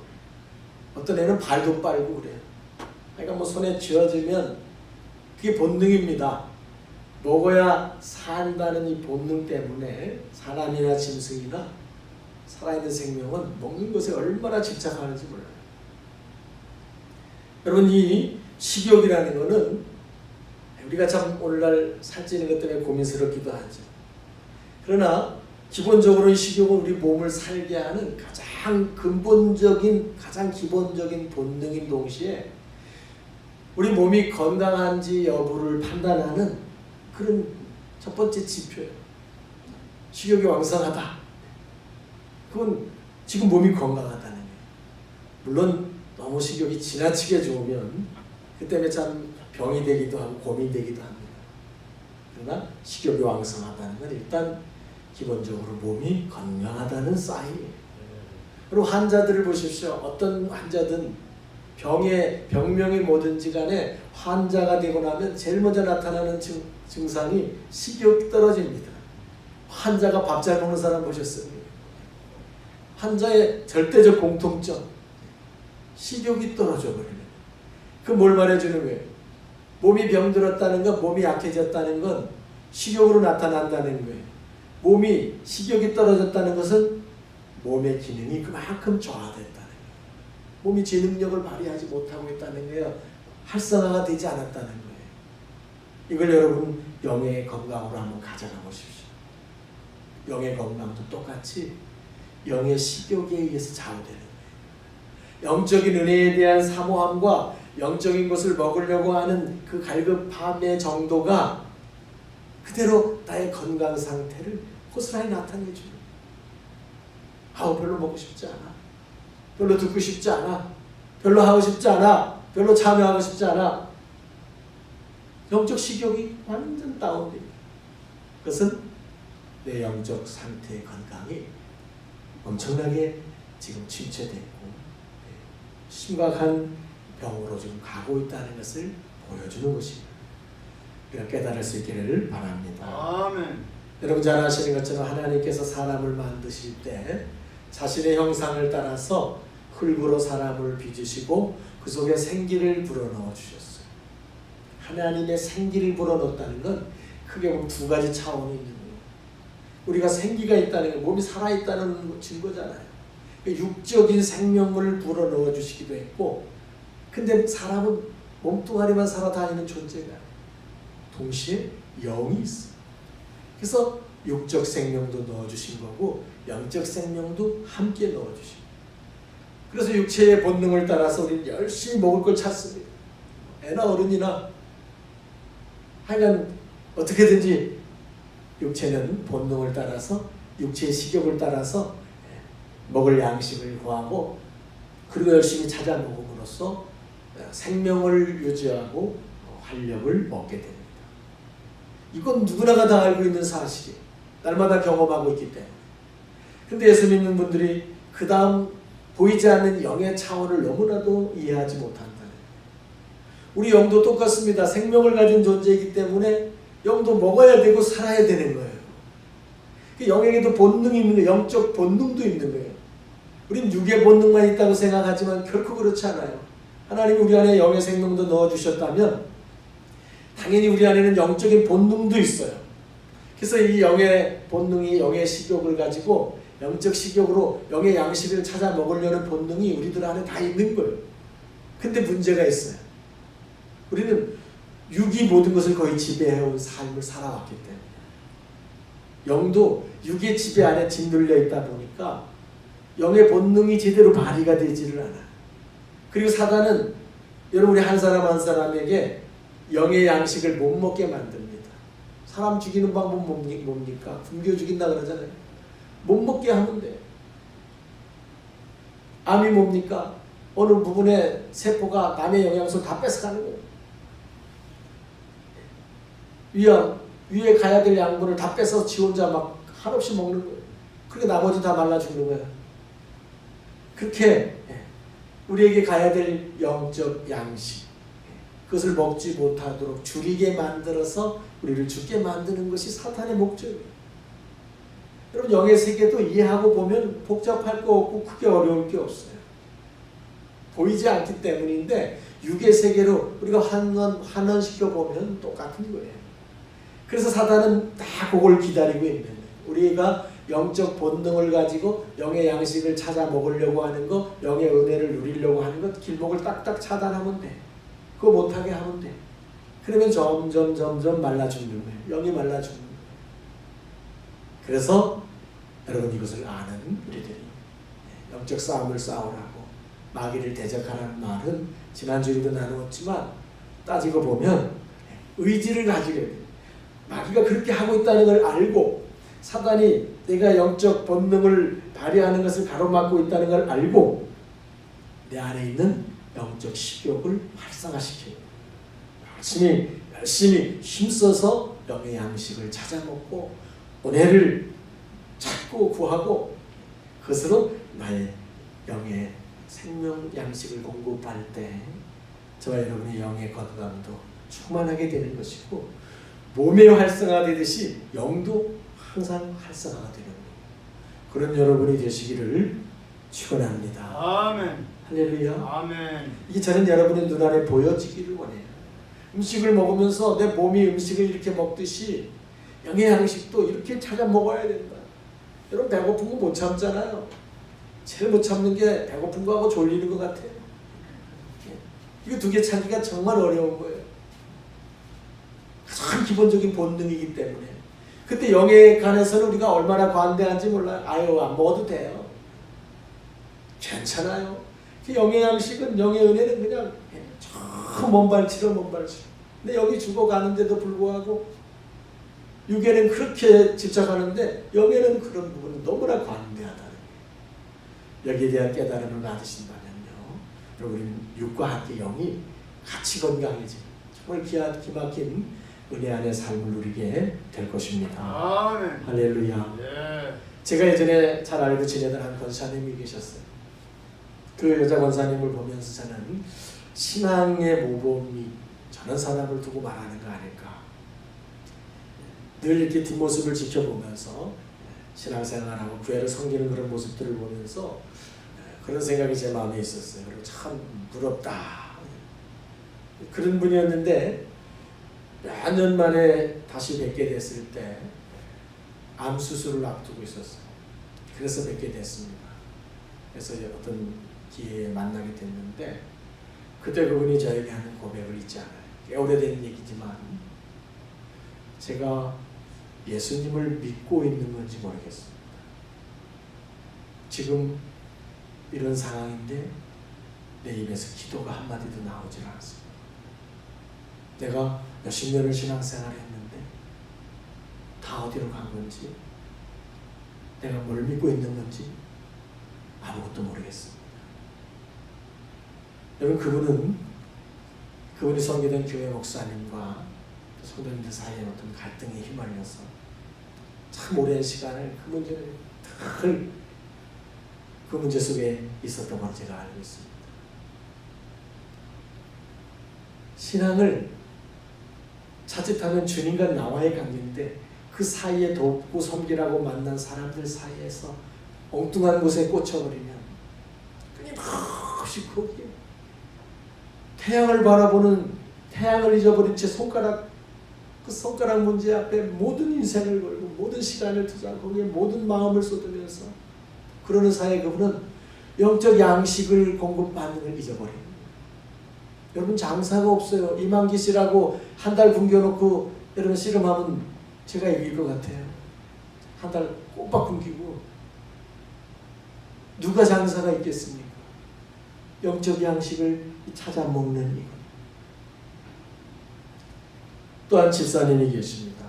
S1: 어떤 애는 발도 빨고 그래요. 그러니까 뭐 손에 쥐어지면 그게 본능입니다. 먹어야 산다는 이 본능 때문에 사람이나 짐승이나 살아있는 생명은 먹는 것에 얼마나 집착하는지 몰라요. 여러분, 이 식욕이라는 것은 우리가 참 오늘날 살찌는 것 때문에 고민스럽기도 하죠. 그러나 기본적으로 이 식욕은 우리 몸을 살게 하는 가장 근본적인, 가장 기본적인 본능인 동시에 우리 몸이 건강한지 여부를 판단하는 그런 첫 번째 지표예요. 식욕이 왕성하다. 그건 지금 몸이 건강하다는 거예요. 물론 너무 식욕이 지나치게 좋으면 그 때문에 참 병이 되기도 하고 고민되기도 합니다. 그러나 식욕이 왕성하다는 건 일단 기본적으로 몸이 건강하다는 사인이에요. 그리고 환자들을 보십시오. 어떤 환자든 병명이 뭐든지 간에 환자가 되고 나면 제일 먼저 나타나는 증상이 식욕이 떨어집니다. 환자가 밥 잘 먹는 사람 보셨습니까? 환자의 절대적 공통점, 식욕이 떨어져 버려요. 그 뭘 말해주는 거예요? 몸이 병들었다는 건, 몸이 약해졌다는 건 식욕으로 나타난다는 거예요. 몸이 식욕이 떨어졌다는 것은 몸의 기능이 그만큼 저하됐다는 거예요. 몸이 제 능력을 발휘하지 못하고 있다는 거예요. 활성화가 되지 않았다는 거예요. 이걸 여러분 영의 건강으로 한번 가져가 보십시오. 영의 건강도 똑같이 영의 식욕에 의해서 좌우되는 거예요. 영적인 은혜에 대한 사모함과 영적인 것을 먹으려고 하는 그 갈급함의 정도가 그대로 나의 건강 상태를 고스란히 나타내줘요. 아우, 별로 먹고 싶지 않아. 별로 듣고 싶지 않아. 별로 하고 싶지 않아. 별로 참여하고 싶지 않아. 영적 식욕이 완전 다운됩니다. 그것은 내 영적 상태의 건강이 엄청나게 지금 침체됐고 심각한 병으로 지금 가고 있다는 것을 보여주는 것입니다. 우리가 깨달을 수 있기를 바랍니다.
S2: 아멘.
S1: 여러분 잘 아시는 것처럼 하나님께서 사람을 만드실 때 자신의 형상을 따라서 흙으로 사람을 빚으시고 그 속에 생기를 불어넣어 주셨어요. 하나님의 생기를 불어넣었다는 건 크게 보면 두 가지 차원이 있는 거예요. 우리가 생기가 있다는 건 몸이 살아있다는 증거잖아요. 육적인 생명을 불어넣어 주시기도 했고, 근데 사람은 몸뚱아리만 살아다니는 존재가 아니에요. 동시에 영이 있어요. 그래서 육적 생명도 넣어주신 거고 영적 생명도 함께 넣어주신 거예요. 그래서 육체의 본능을 따라서 우리는 열심히 먹을 걸 찾습니다. 애나 어른이나 하여간 어떻게든지 육체는 본능을 따라서 육체의 식욕을 따라서 먹을 양식을 구하고 그리고 열심히 찾아 먹음으로써 생명을 유지하고 활력을 얻게 됩니다. 이건 누구나가 다 알고 있는 사실이에요. 날마다 경험하고 있기 때문에. 근데 예수 믿는 분들이 그 다음 보이지 않는 영의 차원을 너무나도 이해하지 못한다는 거예요. 우리 영도 똑같습니다. 생명을 가진 존재이기 때문에 영도 먹어야 되고 살아야 되는 거예요. 영에게도 본능이 있는 거예요. 영적 본능도 있는 거예요. 우린 육의 본능만 있다고 생각하지만 결코 그렇지 않아요. 하나님이 우리 안에 영의 생명도 넣어주셨다면 당연히 우리 안에는 영적인 본능도 있어요. 그래서 이 영의 본능이 영의 식욕을 가지고 영적 식욕으로 영의 양식을 찾아 먹으려는 본능이 우리들 안에 다 있는 거예요. 근데 문제가 있어요. 우리는 육이 모든 것을 거의 지배해온 삶을 살아왔기 때문에 영도 육의 지배 안에 짓눌려 있다 보니까 영의 본능이 제대로 발휘가 되지를 않아요. 그리고 사단은 여러분 우리 한 사람 한 사람에게 영의 양식을 못 먹게 만듭니다. 사람 죽이는 방법 뭡니까? 굶겨 죽인다 그러잖아요. 못 먹게 하면 돼요. 암이 뭡니까? 어느 부분의 세포가 남의 영양소를 다 뺏어가는 거예요. 위암, 위에 가야 될 양분을 다 뺏어서 지 혼자 막 한없이 먹는 거예요. 그러니까 나머지 다 말라 죽는 거예요. 그렇게 우리에게 가야 될 영적 양식, 그것을 먹지 못하도록 줄이게 만들어서 우리를 죽게 만드는 것이 사탄의 목적이에요. 여러분 영의 세계도 이해하고 보면 복잡할 거 없고 크게 어려울 게 없어요. 보이지 않기 때문인데 육의 세계로 우리가 환원시켜 보면 똑같은 거예요. 그래서 사단은 다 그걸 기다리고 있는 거예요. 우리가 영적 본능을 가지고 영의 양식을 찾아 먹으려고 하는 거, 영의 은혜를 누리려고 하는 것, 길목을 딱딱 차단하면 돼. 그거 못하게 하면 돼. 그러면 점점 말라 죽는 거예요. 영이 말라 죽는 거예요. 그래서 여러분 이것을 아는 우리들이 영적 싸움을 싸우라고 마귀를 대적하라는 말은 지난주에도 나누었지만 따지고 보면 의지를 가지게 돼요. 마귀가 그렇게 하고 있다는 걸 알고 사단이 내가 영적 본능을 발휘하는 것을 가로막고 있다는 걸 알고 내 안에 있는 영적 식욕을 활성화시켜요. 열심히 힘써서 영의 양식을 찾아 먹고 은혜를 찾고 구하고 그것으로 나의 영의 생명 양식을 공급할 때 저와 여러분의 영의 건강도 충만하게 되는 것이고 몸의 활성화되듯이 영도 항상 활성화가 되는 거예요. 그런 여러분이 되시기를 축원합니다.
S2: 아멘.
S1: 할렐루야.
S2: 아멘.
S1: 이게 저는 여러분의 눈안에 보여지기를 원해요. 음식을 먹으면서 내 몸이 음식을 이렇게 먹듯이 영의 양식도 이렇게 찾아 먹어야 된다. 여러분 배고픈 거 못 참잖아요. 제일 못 참는 게 배고픈 거하고 졸리는 것 같아요. 이거 두 개 참기가 정말 어려운 거예요. 가장 기본적인 본능이기 때문에. 그때 영에 관해서는 우리가 얼마나 관대한지 몰라요. 아유 안 먹어도 돼요. 괜찮아요. 영의 양식은 영의 은혜는 그냥 저 먼발치로. 근데 여기 죽어가는데도 불구하고 육에는 그렇게 집착하는데 영에는 그런 부분은 너무나 관대하다는 거예요. 여기에 대한 깨달음을 받으신다면요. 여러분 육과 함께 영이 같이 건강해지고 정말 기막힌 은혜 안의 삶을 누리게 될 것입니다.
S2: 아멘.
S1: 할렐루야.
S2: 예.
S1: 제가 예전에 잘 알고 지내던 한 권사님이 계셨어요. 그 여자 권사님을 보면서 저는 신앙의 모범이 저런 사람을 두고 말하는 거 아닐까. 늘 이렇게 뒷모습을 지켜보면서 신앙생활하고 교회를 섬기는 그런 모습들을 보면서 그런 생각이 제 마음에 있었어요. 그리고 참 부럽다. 그런 분이었는데 몇 년 만에 다시 뵙게 됐을 때 암 수술을 앞두고 있었어요. 그래서 뵙게 됐습니다. 그래서 어떤 기회에 만나게 됐는데 그때 그분이 저에게 하는 고백을 잊지 않아요. 꽤 오래된 얘기지만 제가 예수님을 믿고 있는 건지 모르겠습니다. 지금 이런 상황인데 내 입에서 기도가 한마디도 나오질 않습니다. 내가 몇십 년을 신앙생활을 했는데 다 어디로 간 건지, 내가 뭘 믿고 있는 건지 아무것도 모르겠습니다. 여러분, 그분이 섬기던 교회 목사님과 성도님들 사이에 어떤 갈등에 휘말려서 참 오랜 시간을 그 문제를 늘 그 문제 속에 있었던 걸 제가 알고 있습니다. 신앙을 자칫하면 주님과 나와의 관계인데 그 사이에 돕고 섬기라고 만난 사람들 사이에서 엉뚱한 곳에 꽂혀버리면 끊임없이 거기에 태양을 바라보는, 태양을 잊어버린 채 그 손가락 문제 앞에 모든 인생을 걸고 모든 시간을 투자하고 거기에 모든 마음을 쏟으면서 그러는 사이에 그분은 영적 양식을 공급받는 걸 잊어버립니다. 여러분, 장사가 없어요. 이만기 씨라고 한 달 굶겨놓고 여러분 씨름하면 제가 이길 것 같아요. 한 달 꼬박 굶기고 누가 장사가 있겠습니까? 영적 양식을 찾아 먹는 이것. 또한 집사님이 계십니다.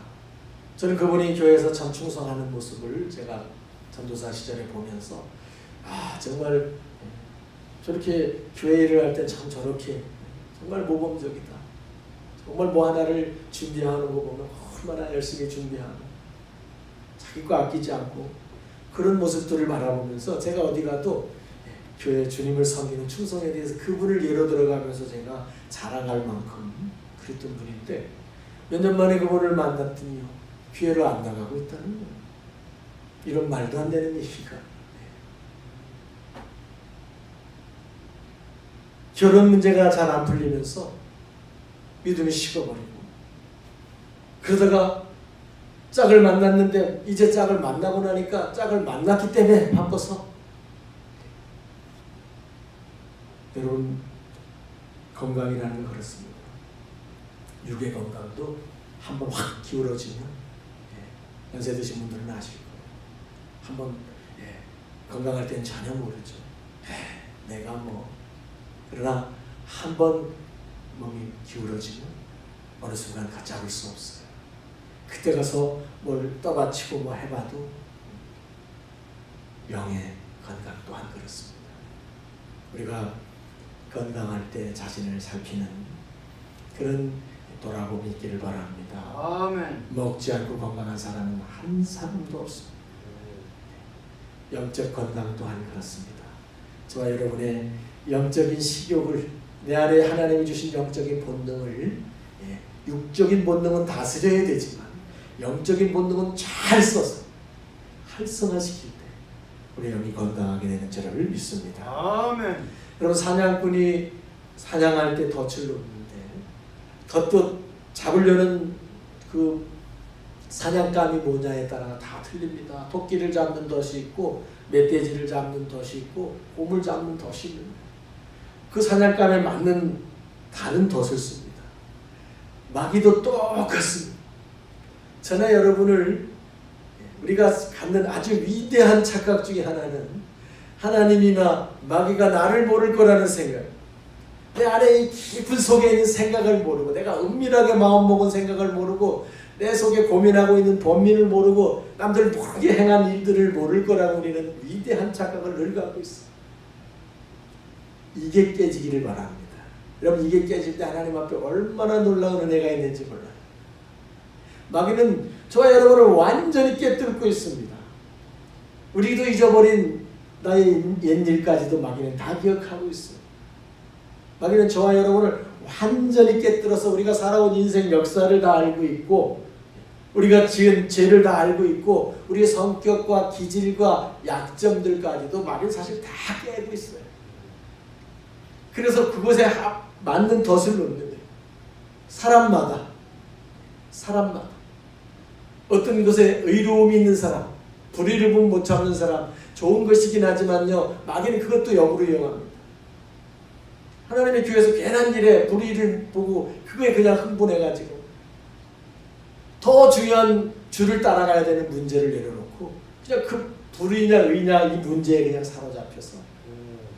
S1: 저는 그분이 교회에서 참 충성하는 모습을 제가 전도사 시절에 보면서 정말 저렇게 교회 일을 할 때 참 저렇게 정말 모범적이다. 정말 뭐 하나를 준비하는 거 보면 얼마나 열심히 준비하고 자기 거 아끼지 않고 그런 모습들을 바라보면서 제가 어디 가도 교회 주님을 섬기는 충성에 대해서 그분을 예로 들어가면서 제가 자랑할 만큼 그랬던 분인데 몇 년 만에 그분을 만났더니 교회를 안 나가고 있다는 거예요. 이런 말도 안 되는 얘기가. 결혼 문제가 잘 안 풀리면서 믿음이 식어버리고 그러다가 짝을 만났는데 이제 짝을 만나고 나니까 짝을 만났기 때문에 바빠서 여러분, 건강이라는 건 그렇습니다. 육의 건강도 한번 확 기울어지면 연세 드신 분들은 아실 거예요. 한번 건강할 때는 전혀 모르죠. 내가 그러나 한번 몸이 기울어지면 어느 순간 갖잡을 수 없어요. 그때 가서 뭘 떠받치고 해봐도 영의 건강 또한 그렇습니다. 우리가 건강할 때 자신을 살피는 그런 돌아봄이 있기를 바랍니다.
S2: 아멘.
S1: 먹지 않고 건강한 사람은 한 사람도 없습니다. 영적 건강 또한 그렇습니다. 저와 여러분의 영적인 식욕을, 내 안에 하나님이 주신 영적인 본능을, 육적인 본능은 다스려야 되지만 영적인 본능은 잘 써서 활성화시킬 때 우리 영이 건강하게 되는 줄을 믿습니다.
S2: 아멘.
S1: 여러분, 사냥꾼이 사냥할 때 덫을 놓는데 덫도 잡으려는 그 사냥감이 뭐냐에 따라 다 틀립니다. 토끼를 잡는 덫이 있고 멧돼지를 잡는 덫이 있고 곰을 잡는 덫이 있는 거예요. 그 사냥감에 맞는 다른 덫을 씁니다. 마귀도 똑같습니다. 저나 여러분을 우리가 갖는 아주 위대한 착각 중에 하나는 하나님이나 마귀가 나를 모를 거라는 생각, 내 안에 깊은 속에 있는 생각을 모르고 내가 은밀하게 마음먹은 생각을 모르고 내 속에 고민하고 있는 본민을 모르고 남들 모르게 행한 일들을 모를 거라고 우리는 위대한 착각을 늘 갖고 있어요. 이게 깨지기를 바랍니다. 여러분, 이게 깨질 때 하나님 앞에 얼마나 놀라운 은혜가 있는지 몰라요. 마귀는 저와 여러분을 완전히 깨뚫고 있습니다. 우리도 잊어버린 나의 옛일까지도 마귀는 다 기억하고 있어요. 마귀는 저와 여러분을 완전히 깨뜨려서 우리가 살아온 인생 역사를 다 알고 있고, 우리가 지은 죄를 다 알고 있고, 우리의 성격과 기질과 약점들까지도 마귀는 사실 다 깨고 있어요. 그래서 그것에 맞는 덫을 놓는 거예요. 사람마다 어떤 것에 의로움이 있는 사람, 불의를 보면 못 참는 사람, 좋은 것이긴 하지만요, 마귀는 그것도 역으로 이용합니다. 하나님의 교회에서 괜한 일에 불의를 보고 그거에 그냥 흥분해가지고 더 중요한 주를 따라가야 되는 문제를 내려놓고 그냥 그 불의냐 의냐 이 문제에 그냥 사로잡혀서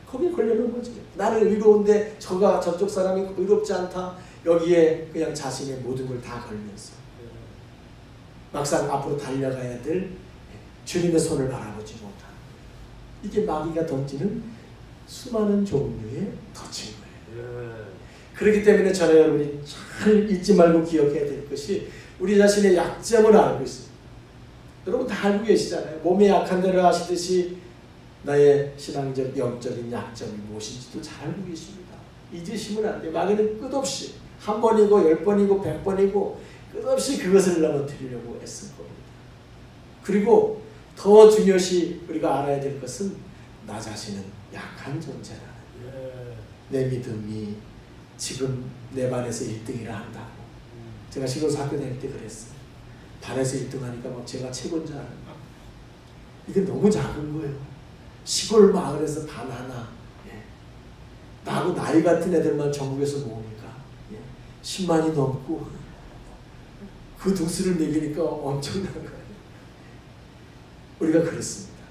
S1: 거기에 걸려놓은 거지. 나는 의로운데 저쪽 사람이 의롭지 않다. 여기에 그냥 자신의 모든 걸 다 걸면서 막상 앞으로 달려가야 될 주님의 손을 바라보지 못하는, 이게 마귀가 던지는 수많은 종류의 덫인 거예요. 그렇기 때문에 저는 여러분이 잘 잊지 말고 기억해야 될 것이 우리 자신의 약점을 알고 있습니다. 여러분 다 알고 계시잖아요. 몸에 약한 대로 아시듯이 나의 신앙적 영적인 약점이 무엇인지도 잘 알고 계십니다. 잊으시면 안 돼요. 마귀는 끝없이 한 번이고 10번이고 100번이고 끝없이 그것을 넘어뜨리려고 애쓸 겁니다. 그리고 더 중요시 우리가 알아야 될 것은 나 자신은 약한 존재라는 거예요. 내 믿음이 지금 내 반에서 1등이라 한다고. 제가 시골에서 학교 다닐 때 그랬어요. 반에서 1등 하니까 막 제가 최고인 줄 알아요. 이게 너무 작은 거예요. 시골 마을에서 반 하나. 나하고 나이 같은 애들만 전국에서 모으니까 10만이 넘고 그 등수를 매기니까 엄청난 거예요. 우리가 그렇습니다.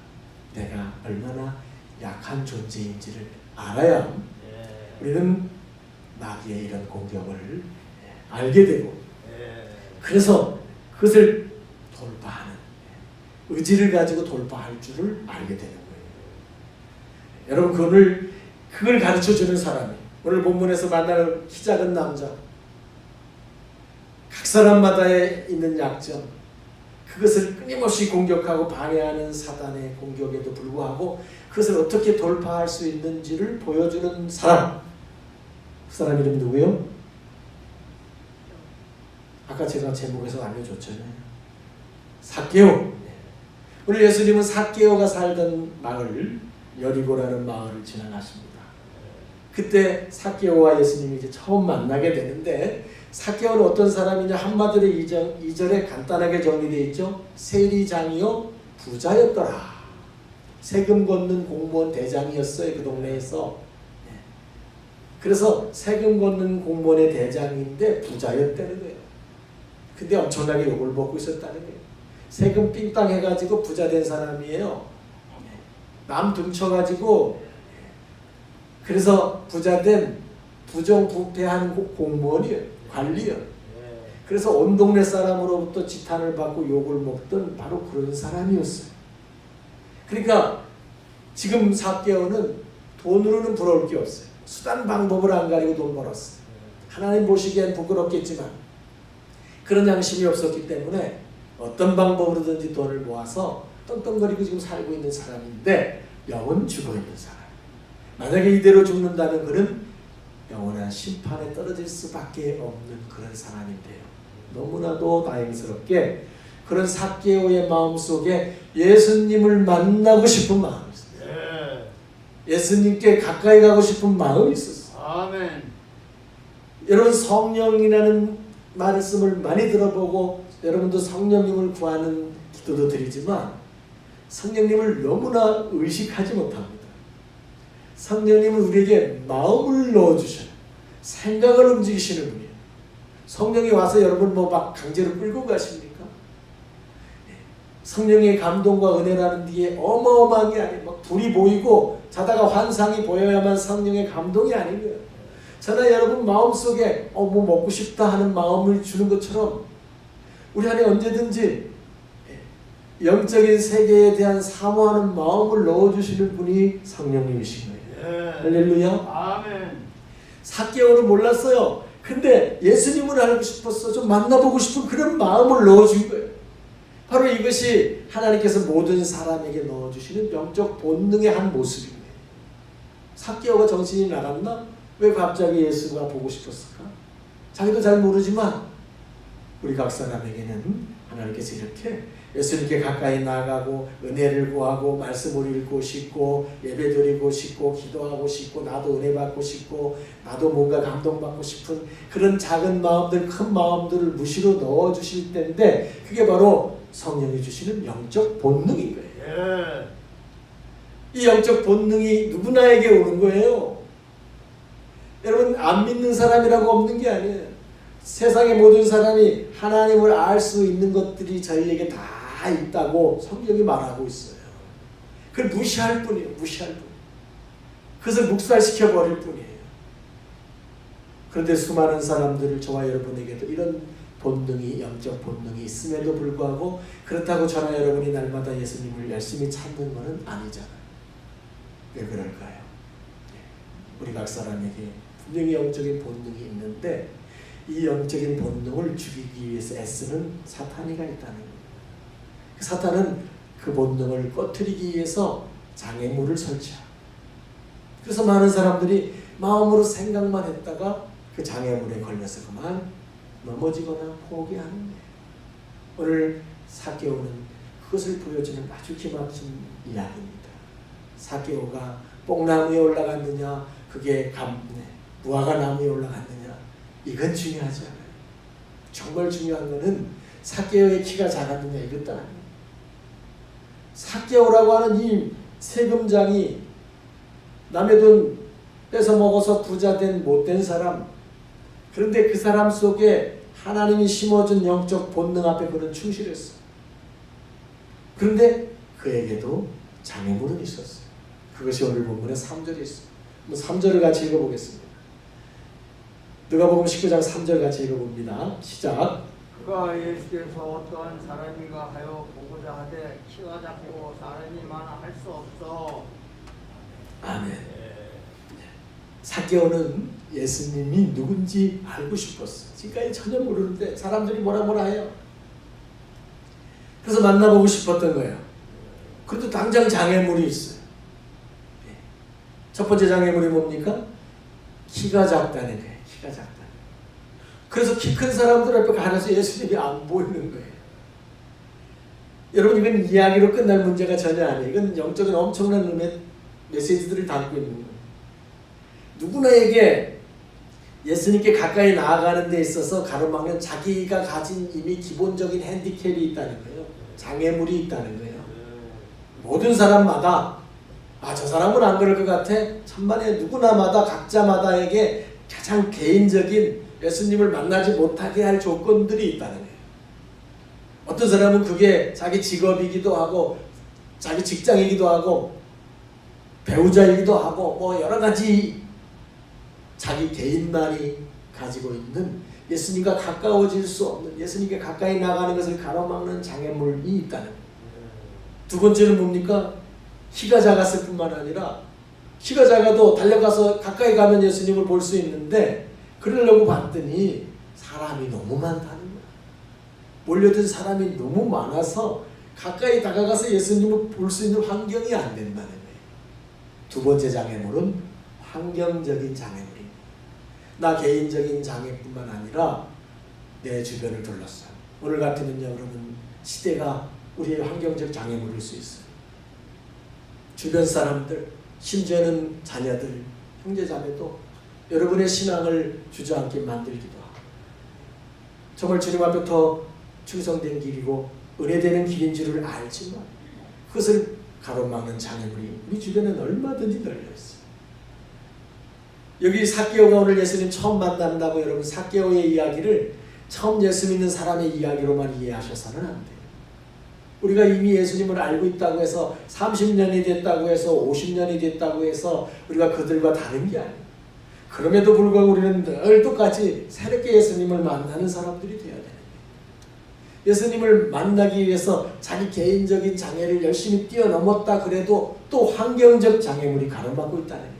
S1: 내가 얼마나 약한 존재인지를 알아야 우리는 마귀의 이런 공격을 알게 되고, 그래서 그것을 돌파하는, 의지를 가지고 돌파할 줄을 알게 되는 거예요. 여러분 그걸 가르쳐주는 사람이 오늘 본문에서 만나는 키 작은 남자, 각 사람마다의 있는 약점, 그것을 끊임없이 공격하고 방해하는 사단의 공격에도 불구하고 그것을 어떻게 돌파할 수 있는지를 보여주는 사람, 그 사람 이름 누구요? 아까 제가 제목에서 알려줬잖아요. 삭개오. 오늘 예수님은 삭개오가 살던 마을, 여리고라는 마을을 지나가십니다. 그때 삭개오와 예수님이 이제 처음 만나게 되는데, 삭개오는 어떤 사람이냐, 한마디로 2절에 간단하게 정리되어 있죠. 세리장이요 부자였더라. 세금 걷는 공무원 대장이었어요, 그 동네에서. 그래서 세금 걷는 공무원의 대장인데 부자였다는 거예요. 근데 엄청나게 욕을 먹고 있었다는 거예요. 세금 삥땅 해가지고 부자 된 사람이에요. 남 등쳐가지고, 그래서 부자 된 부정부패하는 공무원이에요. 관리요. 그래서 온 동네 사람으로부터 지탄을 받고 욕을 먹던 바로 그런 사람이었어요. 그러니까 지금 삭개오는 돈으로는 부러울 게 없어요. 수단 방법을 안 가리고 돈 벌었어요. 하나님 보시기엔 부끄럽겠지만 그런 양심이 없었기 때문에 어떤 방법으로든지 돈을 모아서 떵떵거리고 지금 살고 있는 사람인데, 영은 죽어있는 사람. 만약에 이대로 죽는다면 그는 영원한 심판에 떨어질 수밖에 없는 그런 사람인데요. 너무나도 다행스럽게 그런 삭개오의 마음속에 예수님을 만나고 싶은 마음이 있었어요. 예수님께 가까이 가고 싶은 마음이 있었어요.
S2: 아멘.
S1: 여러분, 성령이라는 말씀을 많이 들어보고 여러분도 성령님을 구하는 기도도 드리지만 성령님을 너무나 의식하지 못합니다. 성령님은 우리에게 마음을 넣어주셔요. 생각을 움직이시는 분이에요. 성령이 와서 여러분 뭐 막 강제로 끌고 가십니까? 성령의 감동과 은혜라는 뒤에 어마어마한 게 아니에요. 막 불이 보이고 자다가 환상이 보여야만 성령의 감동이 아닌 거예요. 저는 여러분 마음속에 뭐 먹고 싶다 하는 마음을 주는 것처럼 우리 안에 언제든지 영적인 세계에 대한 사모하는 마음을 넣어주시는 분이 성령님이신 거예요. 할렐루야.
S2: 아멘.
S1: 삭개오는 몰랐어요. 근데 예수님을 알고 싶어서 좀 만나보고 싶은 그런 마음을 넣어준 거예요. 바로 이것이 하나님께서 모든 사람에게 넣어주시는 영적 본능의 한 모습입니다. 삭개오가 정신이 나갔나? 왜 갑자기 예수가 보고 싶었을까? 자기도 잘 모르지만 우리 각 사람에게는 하나님께서 이렇게 예수님께 가까이 나가고 은혜를 구하고 말씀을 읽고 싶고 예배드리고 싶고 기도하고 싶고 나도 은혜 받고 싶고 나도 뭔가 감동받고 싶은 그런 작은 마음들 큰 마음들을 무시로 넣어주실 때인데 그게 바로 성령이 주시는 영적 본능인 거예요. 이 영적 본능이 누구나에게 오는 거예요. 여러분 안 믿는 사람이라고 없는 게 아니에요. 세상의 모든 사람이 하나님을 알 수 있는 것들이 저희에게 다 있다고 성경이 말하고 있어요. 그걸 무시할 뿐이에요. 무시할 뿐. 그것을 묵살시켜 버릴 뿐이에요. 그런데 수많은 사람들을 저와 여러분에게도 이런 본능이 영적 본능이 있음에도 불구하고 그렇다고 저나 여러분이 날마다 예수님을 열심히 찾는 것은 아니잖아요. 왜 그럴까요? 우리 각 사람에게 분명히 영적인 본능이 있는데 이 영적인 본능을 죽이기 위해서 애쓰는 사탄이가 있다는 거예요. 사탄은 그 본능을 꺼트리기 위해서 장애물을 설치하고 그래서 많은 사람들이 마음으로 생각만 했다가 그 장애물에 걸려서 그만 넘어지거나 포기하는 거예요. 오늘 삭개오는 그것을 보여주는 아주 기막힌 이야기입니다. 삭개오가 뽕나무에 올라갔느냐 그게 무화과 나무에 올라갔느냐 이건 중요하지 않아요. 정말 중요한 것은 삭개오의 키가 작았느냐 이것도 아니에요. 삭개오라고 하는 이 세금장이 남의 돈 뺏어 먹어서 부자된 못된 사람 그런데 그 사람 속에 하나님이 심어준 영적 본능 앞에 그는 충실했어. 그런데 그에게도 장애물은 있었어요. 그것이 오늘 본문에 3절에 있어요. 3절을 같이 읽어보겠습니다. 누가복음 19장 3절 같이 읽어봅니다. 시작.
S2: 그가 예수께서 어떠한 사람인가 하여 보고자 하되 키가 작고 사람이 많아 할 수 없어.
S1: 아멘. 삭개오는 예수님이 누군지 알고 싶었어. 지금까지 전혀 모르는데 사람들이 뭐라 해요. 그래서 만나보고 싶었던 거예요. 그래도 당장 장애물이 있어요. 첫 번째 장애물이 뭡니까? 키가 작다는 거예요. 키가 작다. 그래서 키 큰 사람들 앞에 가려서 예수님이 안 보이는 거예요. 여러분 이건 이야기로 끝날 문제가 전혀 아니에요. 이건 영적인 엄청난 의미의 메시지들을 담고 있는 거예요. 누구나에게 예수님께 가까이 나아가는 데 있어서 가로막는 자기가 가진 이미 기본적인 핸디캡이 있다는 거예요. 장애물이 있다는 거예요. 모든 사람마다 저 사람은 안 그럴 것 같아. 천만에 누구나마다 각자마다에게 가장 개인적인 예수님을 만나지 못하게 할 조건들이 있다는 거예요. 어떤 사람은 그게 자기 직업이기도 하고 자기 직장이기도 하고 배우자이기도 하고 뭐 여러 가지 자기 개인만이 가지고 있는 예수님과 가까워질 수 없는 예수님께 가까이 나가는 것을 가로막는 장애물이 있다는 거예요. 두 번째는 뭡니까? 키가 작았을 뿐만 아니라 키가 작아도 달려가서 가까이 가면 예수님을 볼 수 있는데 그러려고 봤더니 사람이 너무 많다는 거야. 몰려든 사람이 너무 많아서 가까이 다가가서 예수님을 볼 수 있는 환경이 안 된다는 거예요. 두 번째 장애물은 환경적인 장애물입니다. 나 개인적인 장애뿐만 아니라 내 주변을 둘러싸. 오늘 같으면요, 여러분 시대가 우리의 환경적 장애물일 수 있어요. 주변 사람들, 심지어는 자녀들, 형제자매도 여러분의 신앙을 주저앉게 만들기도 하고 정말 주님 앞에 더 충성된 길이고 은혜되는 길인 줄을 알지만 그것을 가로막는 장애물이 우리 주변에는 얼마든지 널려있어요. 여기 삭개오가 오늘 예수님 처음 만난다고 여러분 삭개오의 이야기를 처음 예수 믿는 사람의 이야기로만 이해하셔서는 안 돼요. 우리가 이미 예수님을 알고 있다고 해서 30년이 됐다고 해서 50년이 됐다고 해서 우리가 그들과 다른 게 아니에요. 그럼에도 불구하고 우리는 늘 똑같이 새롭게 예수님을 만나는 사람들이 되어야 되는 거예요. 예수님을 만나기 위해서 자기 개인적인 장애를 열심히 뛰어넘었다 그래도 또 환경적 장애물이 가로막고 있다는 거예요.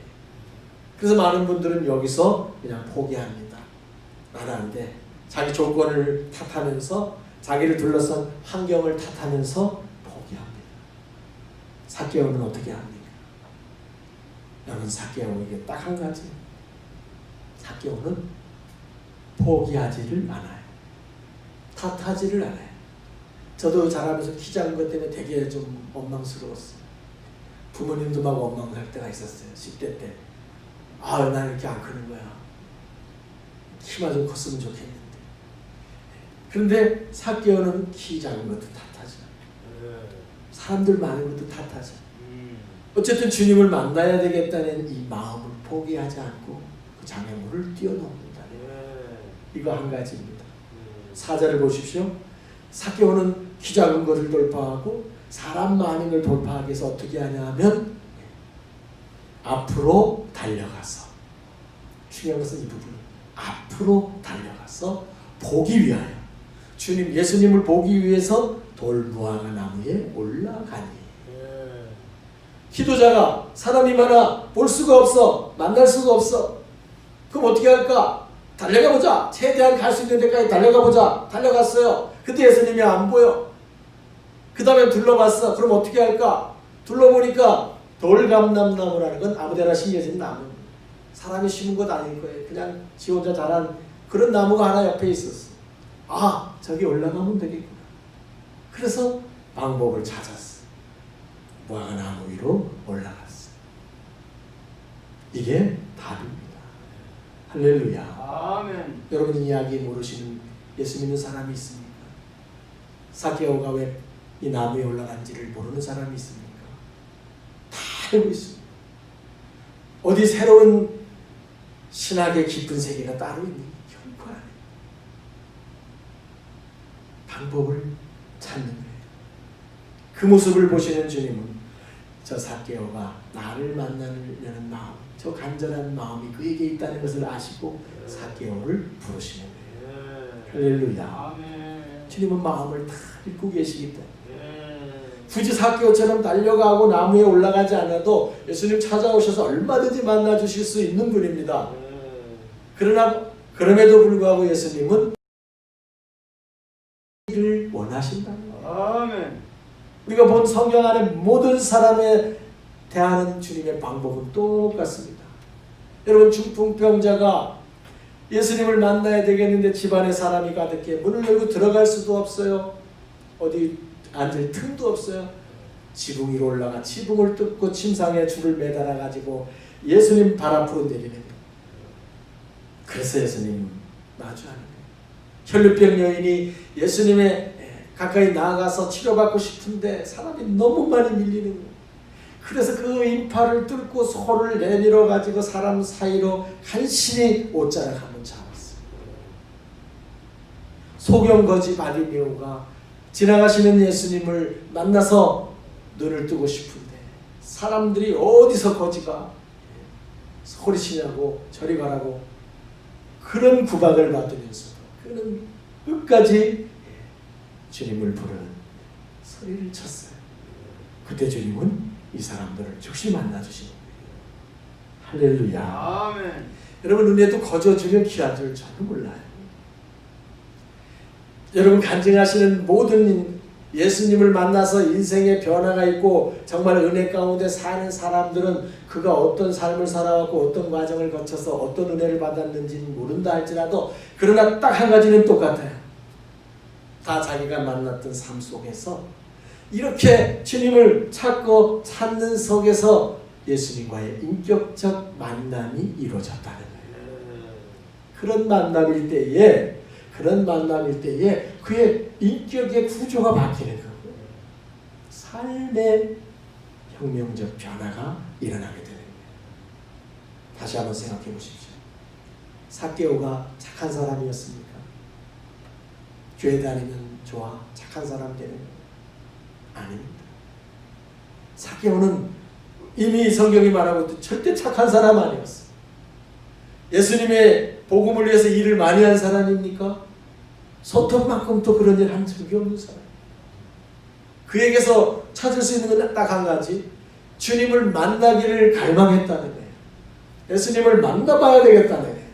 S1: 그래서 많은 분들은 여기서 그냥 포기합니다. 나는 안 돼. 자기 조건을 탓하면서 자기를 둘러싼 환경을 탓하면서 포기합니다. 삭개오는 어떻게 합니까? 여러분, 삭개오에게 딱 한 가지. 삭개오는 포기하지를 않아요. 탓하지를 않아요. 저도 자라면서 키 작은 것 때문에 되게 좀 원망스러웠어요. 부모님도 막 원망할 때가 있었어요. 10대 때. 아, 나 이렇게 안 크는 거야. 키만 좀 컸으면 좋겠는데. 그런데 삭개오는 키 작은 것도 탓하지 않아요. 사람들 많은 것도 탓하지 않아요. 어쨌든 주님을 만나야 되겠다는 이 마음을 포기하지 않고 그 장애물을 뛰어넘는다. 이거 한 가지입니다. 4절을 보십시오. 삭개오는 키 작은 것을 돌파하고 사람 많은 걸 돌파하기 위해서 어떻게 하냐면 앞으로 달려가서, 중요한 것은 이 부분, 앞으로 달려가서 보기 위하여, 주님 예수님을 보기 위해서 돌무화과 나무에 올라가니. 기도자가 사람이 많아 볼 수가 없어, 만날 수가 없어. 그럼 어떻게 할까? 달려가 보자. 최대한 갈 수 있는 데까지 달려가 보자. 달려갔어요. 그때 예수님이 안 보여. 그 다음에 둘러봤어. 그럼 어떻게 할까? 둘러보니까 돌감람나무라는 건 아무데나 심겨진 나무. 사람이 심은 것 아닐 거예요. 그냥 지 혼자 자란 그런 나무가 하나 옆에 있었어. 아, 저기 올라가면 되겠구나. 그래서 방법을 찾았어. 무화과 나무 위로 올라갔어. 이게 답입니다. 할렐루야.
S2: 아멘.
S1: 여러분, 이야기 모르시는 예수 믿는 사람이 있습니까? 삭개오가 왜 이 나무에 올라간지를 모르는 사람이 있습니까? 다 알고 있습니다. 어디 새로운 신학의 깊은 세계가 따로 있는 게 결코 아니에요. 방법을 찾는 거예요. 그 모습을 보시는 주님은 저 삭개오가 나를 만나려는 마음, 저 간절한 마음이 그에게 있다는 것을 아시고 삭개오를 부르시는 거예요. 할렐루야.
S2: 아멘.
S1: 주님은 마음을 다 읽고 계시기 때문에 굳이 삭개오처럼 달려가고 나무에 올라가지 않아도 예수님 찾아오셔서 얼마든지 만나주실 수 있는 분입니다. 그러나 그럼에도 불구하고 예수님은 이를 원하신다는 거예요.
S2: 아멘.
S1: 우리가 본 성경 안에 모든 사람에 대하는 주님의 방법은 똑같습니다. 여러분, 중풍병자가 예수님을 만나야 되겠는데 집안에 사람이 가득해 문을 열고 들어갈 수도 없어요. 어디 앉을 틈도 없어요. 지붕 위로 올라가 지붕을 뜯고 침상에 줄을 매달아 가지고 예수님 발 앞으로 내리는 거예요. 그래서 예수님 마주하는 거예요. 혈루병 여인이 예수님의 가까이 나아가서 치료받고 싶은데 사람이 너무 많이 밀리는 거예요. 그래서 그 인파를 뚫고 소를 내밀어 가지고 사람 사이로 간신히 옷자락 한번 잡았어요. 소경거지 바리메오가 지나가시는 예수님을 만나서 눈을 뜨고 싶은데 사람들이 어디서 거지가 소리치냐고 저리 가라고 그런 구박을 받으면서도 그는 끝까지 주님을 부르는 소리를 쳤어요. 그때 주님은 이 사람들을 즉시 만나주신 거예요. 할렐루야.
S2: 아멘.
S1: 여러분, 은혜도 거저주면 귀한 줄 저는 몰라요. 여러분, 간증하시는 모든 예수님을 만나서 인생의 변화가 있고 정말 은혜 가운데 사는 사람들은 그가 어떤 삶을 살아왔고 어떤 과정을 거쳐서 어떤 은혜를 받았는지는 모른다 할지라도 그러나 딱 한 가지는 똑같아요. 다 자기가 만났던 삶 속에서 이렇게 주님을 찾고 찾는 속에서 예수님과의 인격적 만남이 이루어졌다는 거예요. 그런 만남일 때에 그의 인격의 구조가 바뀌는 거예요. 삶의 혁명적 변화가 일어나게 되는 거예요. 다시 한번 생각해 보십시오. 삭개오가 착한 사람이었습니까? 교회 다니면 좋아, 착한 사람 되는 거예요? 아닙니다. 삭개오는 이미 성경이 말하고 있듯 절대 착한 사람 아니었어요. 예수님의 복음을 위해서 일을 많이 한 사람입니까? 소통만큼도 그런 일 한 적이 없는 사람. 그에게서 찾을 수 있는 건 딱 한 가지, 주님을 만나기를 갈망했다는 거예요. 예수님을 만나봐야 되겠다는 거예요.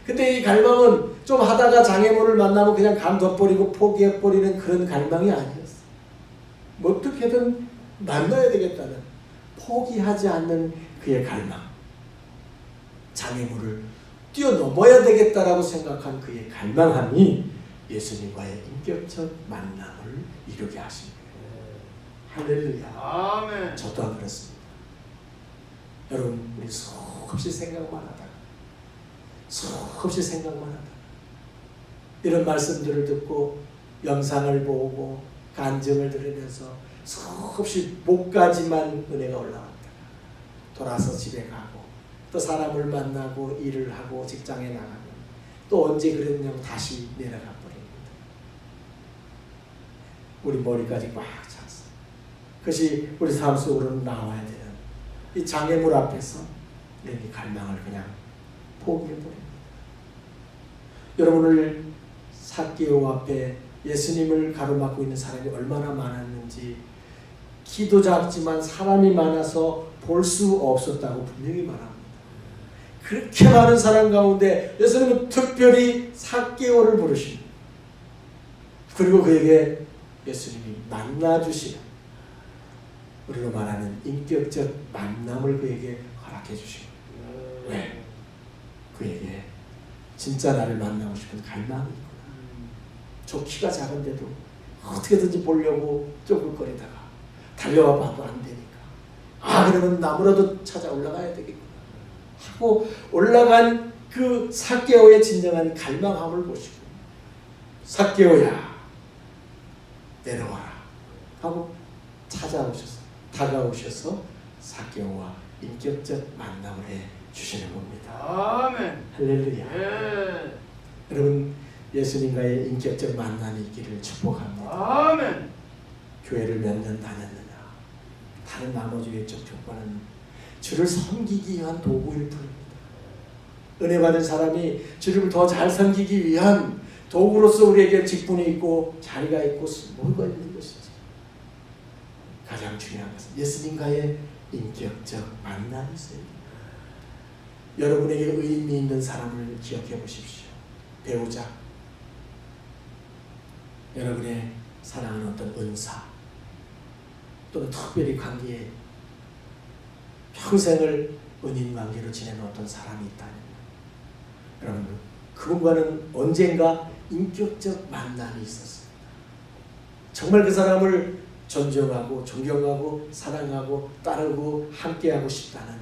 S1: 근데 이 갈망은 좀 하다가 장애물을 만나면 그냥 간둬버리고 포기해버리는 그런 갈망이 아니었어. 뭐 어떻게든 만나야 되겠다는, 포기하지 않는 그의 갈망. 장애물을 뛰어넘어야 되겠다라고 생각한 그의 갈망함이 예수님과의 인격적 만남을 이루게 하신 거예요. 할렐루야.
S2: 아멘.
S1: 저 또한 그렇습니다. 여러분, 우리 수없이 생각만 하다가 이런 말씀들을 듣고 영상을 보고 간증을 들으면서 수없이 목까지만 은혜가 올라왔다가 돌아서 집에 가고 또 사람을 만나고 일을 하고 직장에 나가면 또 언제 그랬냐면 다시 내려가 버립니다. 우리 머리까지 꽉 찼어. 그것이 우리 삶 속으로 나와야 되는 이 장애물 앞에서 이 갈망을 그냥 포기해버립니다. 여러분을 삭개오 앞에 예수님을 가로막고 있는 사람이 얼마나 많았는지, 키도 작지만 사람이 많아서 볼 수 없었다고 분명히 말합니다. 그렇게 많은 사람 가운데 예수님은 특별히 삭개오를 부르십니다. 그리고 그에게 예수님이 만나주시는, 우리로 말하는 인격적 만남을 그에게 허락해 주십니다. 왜? 그에게 진짜 나를 만나고 싶은 갈망이 있구나. 저 키가 작은데도 어떻게든지 보려고 쫄깃거리다가 달려와 봐도 안 되니까, 그러면 나무라도 찾아 올라가야 되겠구나 하고 올라간 그 삭개오의 진정한 갈망함을 보시고, 삭개오야 내려와라 하고 다가오셔서 삭개오와 인격적 만남을 해 주시는 겁니다.
S2: 아멘.
S1: 할렐루야.
S2: 예.
S1: 여러분, 예수님과의 인격적 만남이 있기를 축복합니다.
S2: 아멘.
S1: 교회를 몇 년 다녔느냐, 다른 나머지 외적 조건은 주를 섬기기 위한 도구일 뿐입니다. 은혜 받은 사람이 주를 더 잘 섬기기 위한 도구로서 우리에게 직분이 있고 자리가 있고 뭐가 있는 것이지. 가장 중요한 것은 예수님과의 인격적 만남이세요. 여러분에게 의미 있는 사람을 기억해 보십시오. 배우자, 여러분의 사랑하는 어떤 은사, 또는 특별히 관계에 평생을 은인 관계로 지내는 어떤 사람이 있다면, 여러분 그분과는 언젠가 인격적 만남이 있었습니다. 정말 그 사람을 존경하고 존경하고 사랑하고 따르고 함께하고 싶다는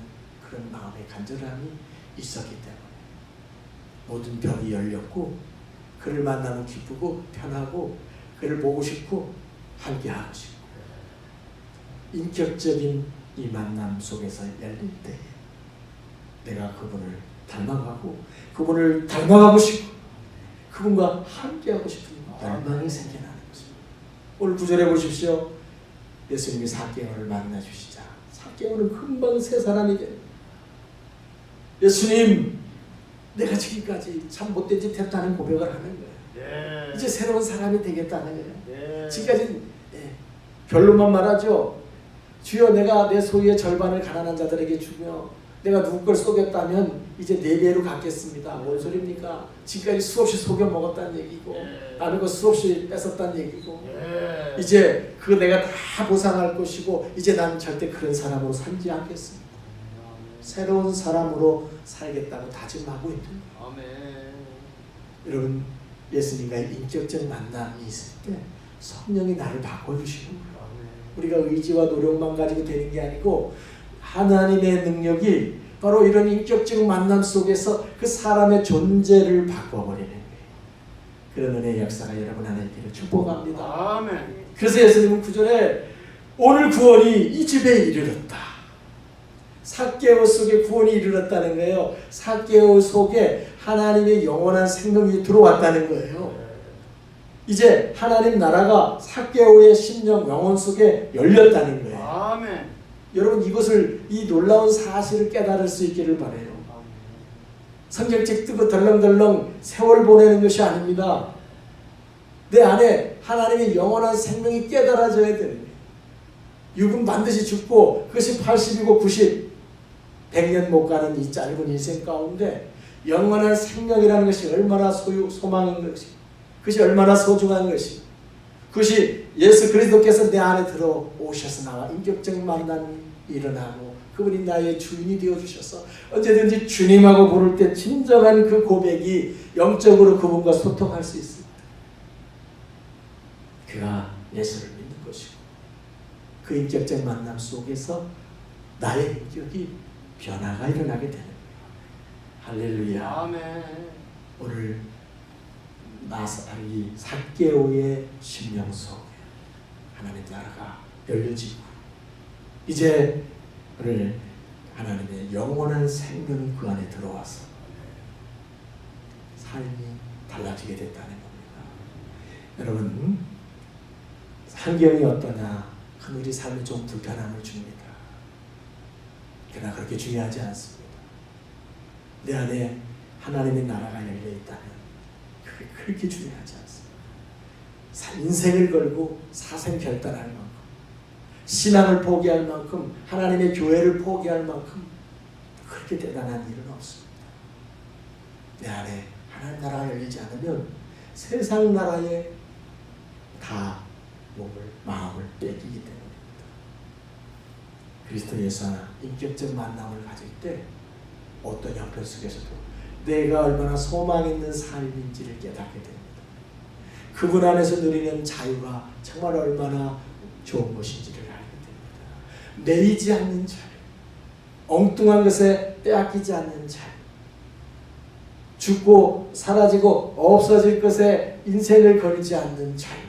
S1: 그런 마음의 간절함이 있었기 때문에 모든 벽이 열렸고, 그를 만나면 기쁘고 편하고 그를 보고 싶고 함께하고 싶고, 인격적인 이 만남 속에서 열릴 때 내가 그분을 닮아가고 싶고 그분과 함께하고 싶은 열망이 생겨나는 것입니다. 오늘 구절해 보십시오. 예수님이 삭개오를 만나주시자 삭개오는 금방 새 사람이 됩니다. 예수님, 내가 지금까지 참 못된 짓 했다는 고백을 하는 거예요.
S2: 예.
S1: 이제 새로운 사람이 되겠다는 거예요.
S2: 예.
S1: 지금까지 결론만 말하죠. 주여, 내가 내 소유의 절반을 가난한 자들에게 주며 내가 누구 걸 속였다면 이제 4배로 갚겠습니다. 뭔 소리입니까? 지금까지 수없이 속여 먹었다는 얘기고, 남의 것 수없이 뺏었다는 얘기고, 이제 그 내가 다 보상할 것이고, 이제 난 절대 그런 사람으로 살지 않겠습니다. 새로운 사람으로 살겠다고 다짐하고 있는 거예요.
S2: 아멘.
S1: 여러분, 예수님과의 인격적 만남이 있을 때 성령이 나를 바꿔주시는 거예요. 우리가 의지와 노력만 가지고 되는 게 아니고 하나님의 능력이 바로 이런 인격적 만남 속에서 그 사람의 존재를 바꿔버리는 거예요. 그런 은혜의 역사가 여러분 안에 있기를 축복합니다.
S2: 아멘.
S1: 그래서 예수님은 9절에 오늘 구원이 이 집에 이르렀다. 삭개오 속에 구원이 이르렀다는 거예요. 삭개오 속에 하나님의 영원한 생명이 들어왔다는 거예요. 이제 하나님 나라가 삭개오의 심령 영혼 속에 열렸다는 거예요.
S2: 아멘.
S1: 여러분, 이것을, 이 놀라운 사실을 깨달을 수 있기를 바라요. 성경책 뜨고 덜렁덜렁 세월 보내는 것이 아닙니다. 내 안에 하나님의 영원한 생명이 깨달아져야 되는 거예요. 육은 반드시 죽고 그것이 80이고 90, 100년 못 가는 이 짧은 인생 가운데 영원한 생명이라는 것이 얼마나 소망인 것이, 그것이 얼마나 소중한 것이, 그것이 예수 그리스도께서 내 안에 들어오셔서 나와 인격적 만남이 일어나고 그분이 나의 주인이 되어주셔서 언제든지 주님하고 부를 때 진정한 그 고백이 영적으로 그분과 소통할 수 있습니다. 그가 예수를 믿는 것이고 그 인격적 만남 속에서 나의 인격이 변화가 일어나게 되는 거예요. 할렐루야.
S2: 아멘.
S1: 오늘 이 삭개오의 심령 속에 하나님 나라가 열려지고 이제 오늘 하나님의 영원한 생명이 그 안에 들어와서 삶이 달라지게 됐다는 겁니다. 여러분, 환경이 어떠냐 큰 우리 삶에 좀 불편함을 줍니다. 그러나 그렇게 중요하지 않습니다. 내 안에 하나님의 나라가 열려있다면 그게 그렇게 중요하지 않습니다. 인생을 걸고 사생 결단할 만큼, 신앙을 포기할 만큼, 하나님의 교회를 포기할 만큼 그렇게 대단한 일은 없습니다. 내 안에 하나님 나라가 열리지 않으면 세상 나라에 다 마음을 뺏기기 때문입니다. 그리스도 예수와 인격적 만남을 가질 때 어떤 형편 속에서도 내가 얼마나 소망 있는 삶인지를 깨닫게 됩니다. 그분 안에서 누리는 자유가 정말 얼마나 좋은 것인지를 알게 됩니다. 매이지 않는 자유, 엉뚱한 것에 빼앗기지 않는 자유, 죽고 사라지고 없어질 것에 인생을 걸지 않는 자유,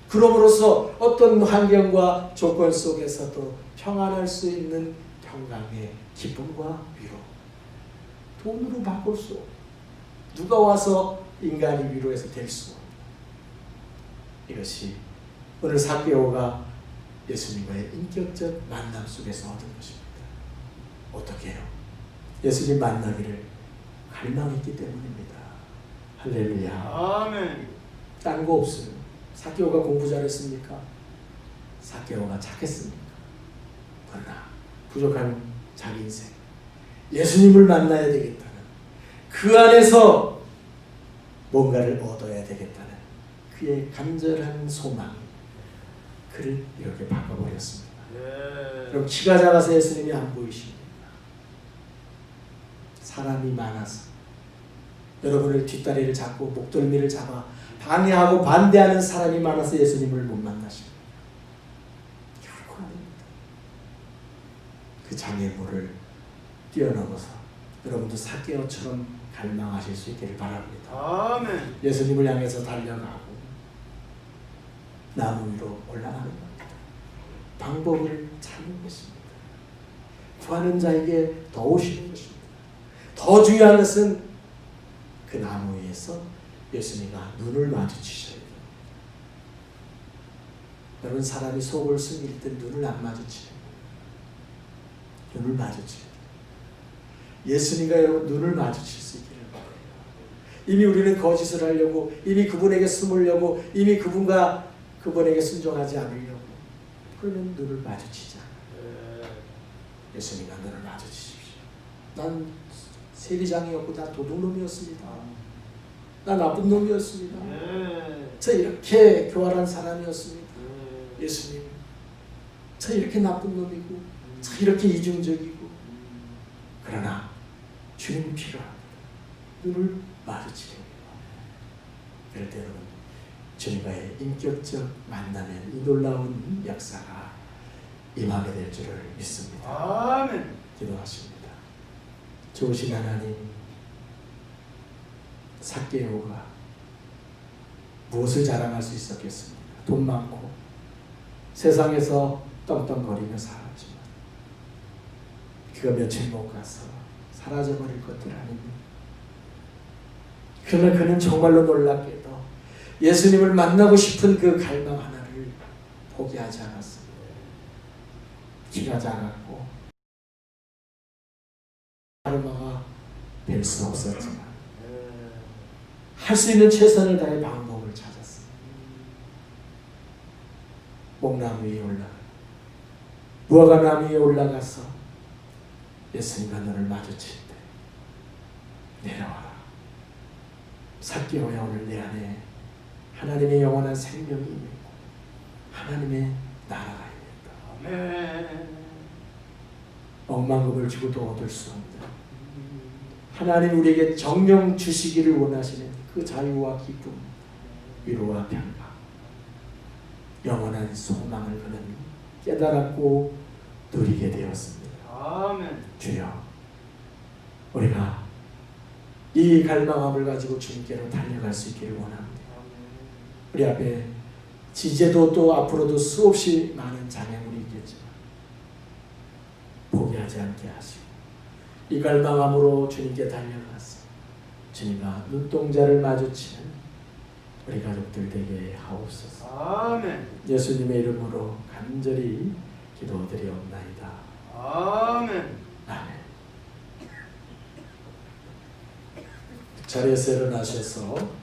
S1: 그럼으로써 어떤 환경과 조건 속에서도 평안할 수 있는 평강의 기쁨과 위로, 돈으로 바꿀 수 없고 누가 와서 인간이 위로해서 될 수 없고, 이것이 오늘 삭개오가 예수님과의 인격적 만남 속에서 얻은 것입니다. 어떻게 해요? 예수님 만나기를 갈망했기 때문입니다. 할렐루야.
S2: 아멘.
S1: 딴 거 없어요. 삭개오가 공부 잘했습니까? 삭개오가 착했습니까? 그러나 부족한 자기 인생, 예수님을 만나야 되겠다는, 그 안에서 뭔가를 얻어야 되겠다는 그의 간절한 소망이 그를 이렇게 바꿔버렸습니다. 그럼 키가 작아서 예수님이 안 보이십니까? 사람이 많아서 여러분을 뒷다리를 잡고 목덜미를 잡아 방해하고 반대하는 사람이 많아서 예수님을 못 만나십니다. 결코 아닙니다. 그 장애물을 뛰어넘어서 여러분도 삭개오처럼 갈망하실 수 있기를 바랍니다.
S2: 아멘.
S1: 예수님을 향해서 달려가고 나무 위로 올라가는 겁니다. 방법을 찾는 것입니다. 구하는 자에게 더 오시는 것입니다. 더 중요한 것은 그 나무 위에서 예수님과 눈을 마주치셔야 됩니다. 여러분, 사람이 속을 숨길 때 눈을 안 마주치는 거예요. 눈을 마주쳐야 돼요. 예수님과 여러분 눈을 마주칠 수 있기를 바라요. 이미 우리는 거짓을 하려고, 이미 그분에게 숨으려고, 이미 그분에게 순종하지 않으려고, 그러면 눈을 마주치지 않아요. 예수님과 눈을 마주치십시오. 난 세리장이었고 나 도둑놈이었습니다. 나 나쁜 놈이었습니다. 저 이렇게 교활한 사람이었습니다. 예수님, 저 이렇게 나쁜 놈이고, 저 이렇게 이중적이고, 그러나 주님 필요합니다. 눈을 마주치려고 해요. 그럴 때 여러분, 주님과의 인격적 만남의 이 놀라운 역사가 임하게 될 줄을 믿습니다.
S2: 아멘.
S1: 기도하십니다. 좋으신 하나님, 삭개오가 무엇을 자랑할 수 있었겠습니까? 돈 많고 세상에서 떵떵거리며 살았지만 그가 며칠 못 가서 사라져버릴 것들 아닙니까? 그러나 그는 정말로 놀랍게도 예수님을 만나고 싶은 그 갈망 하나를 포기하지 않았습니다. 키가 작았고 가르마가 뵐 수 없었지만 할 수 있는 최선을 다해 방법을 찾았습니다. 목나무 위에 올라가, 무화과 나무 위에 올라가서 예수님과 눈을 마주칠 때 내려와라. 삭개오야, 오늘 내 안에 하나님의 영원한 생명이 있고 하나님의 나라가 있다.
S2: 아멘.
S1: 억만금을 주고도 얻을 수 없는 하나님 우리에게 정령 주시기를 원하시는 그 자유와 기쁨, 위로와 평강, 영원한 소망을 그는 깨달았고 누리게 되었습니다.
S2: 아멘.
S1: 주여, 우리가 이 갈망함을 가지고 주님께로 달려갈 수 있기를 원합니다. 우리 앞에 지제도 또 앞으로도 수없이 많은 장애물이 있겠지만 포기하지 않게 하시고 이 갈망함으로 주님께 달려가서 주님과 눈동자를 마주치는 우리 가족들 되게 하옵소서.
S2: 아멘.
S1: 예수님의 이름으로 간절히 기도드리옵나이다.
S2: 아멘.
S1: 아멘. 자리에서 일어나셔서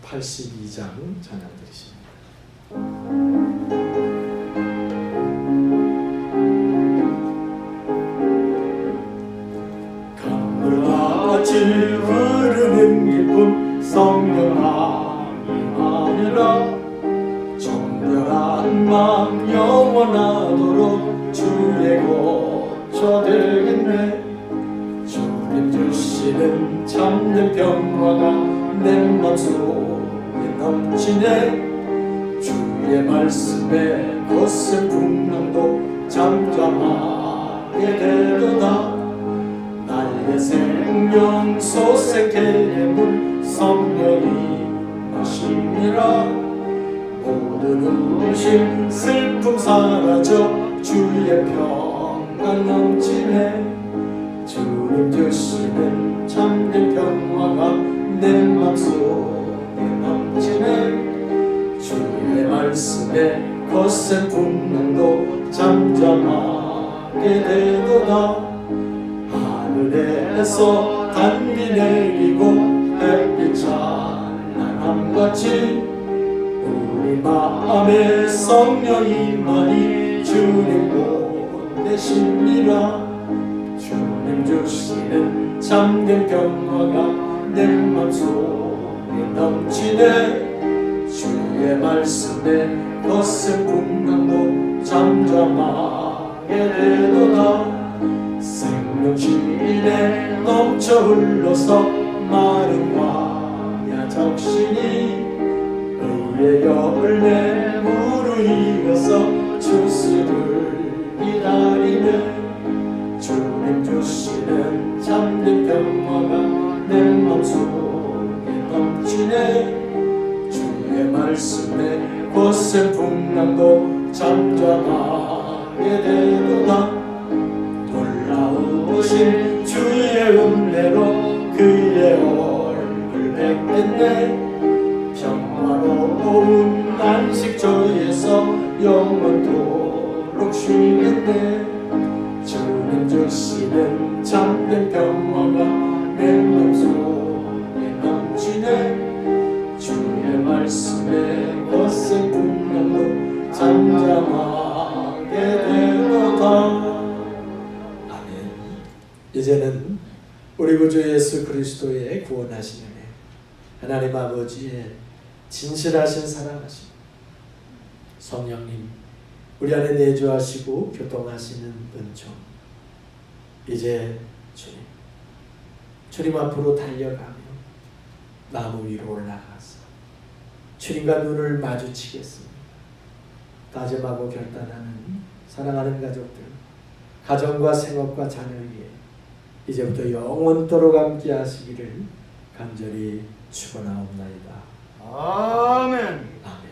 S1: 182장 찬양 드리십니다. 강물같이 흐르는 기쁨 성령함이 아니라 정결한 마음 영원하도록 주의 고쳐 되겠네. 주님 주시는 참된 평화가 내 맘속에 넘치네. 주의 말씀에 거센 풍랑도 잠잠하게 되도다. 나의 생명 소생케 물 성령이 마시니라. 모든 의심 슬픔 사라져 주의 평강 넘치네. 주님 주시는 참된 평화가 내 맘속에 넘치네. 주의 말씀에 거센 풍랑도 잠잠하게 되도다. 하늘에서 단비 내리고 햇빛 찬란함같이 우리 마음에 성령이만이 주님 보내십니다. 주님 주시는 참된 평화가 내 맘속에 넘치네. 주의 말씀에 거센 풍랑도 잠잠하게 되도다. 생명실에 넘쳐 흘러서 마른 광야 적신이 의의 열매 무르익어서 주스를 기다리네. 주님 주시는 참된 평화가 내 맘속에 넘치네. 주의 말씀에 거센 풍랑도 잠잠하게 되도다. 놀라우신 주의 은혜로 그의 얼굴 뵙겠네. 평화로운 안식처에서 영원토록 쉬겠네. 주님 주시는 참된 평화가 내 맘속에 넘치네. 주의 말씀에 거센 풍랑도 잠잠하게 되도다. 아멘. 이제는 우리 구주 예수 그리스도의 구원하신 은혜, 하나님 아버지의 진실하신 사랑하심, 성령님 우리 안에 내주하시고 교통하시는 은총, 이제 주님 앞으로 달려가며 나무 위로 올라가서 주님과 눈을 마주치겠습니다. 다짐하고 결단하는 사랑하는 가족들, 가정과 생업과 자녀 위에 이제부터 영원토록 함께 하시기를 간절히 축원하옵나이다.
S2: 아멘.
S1: 아멘.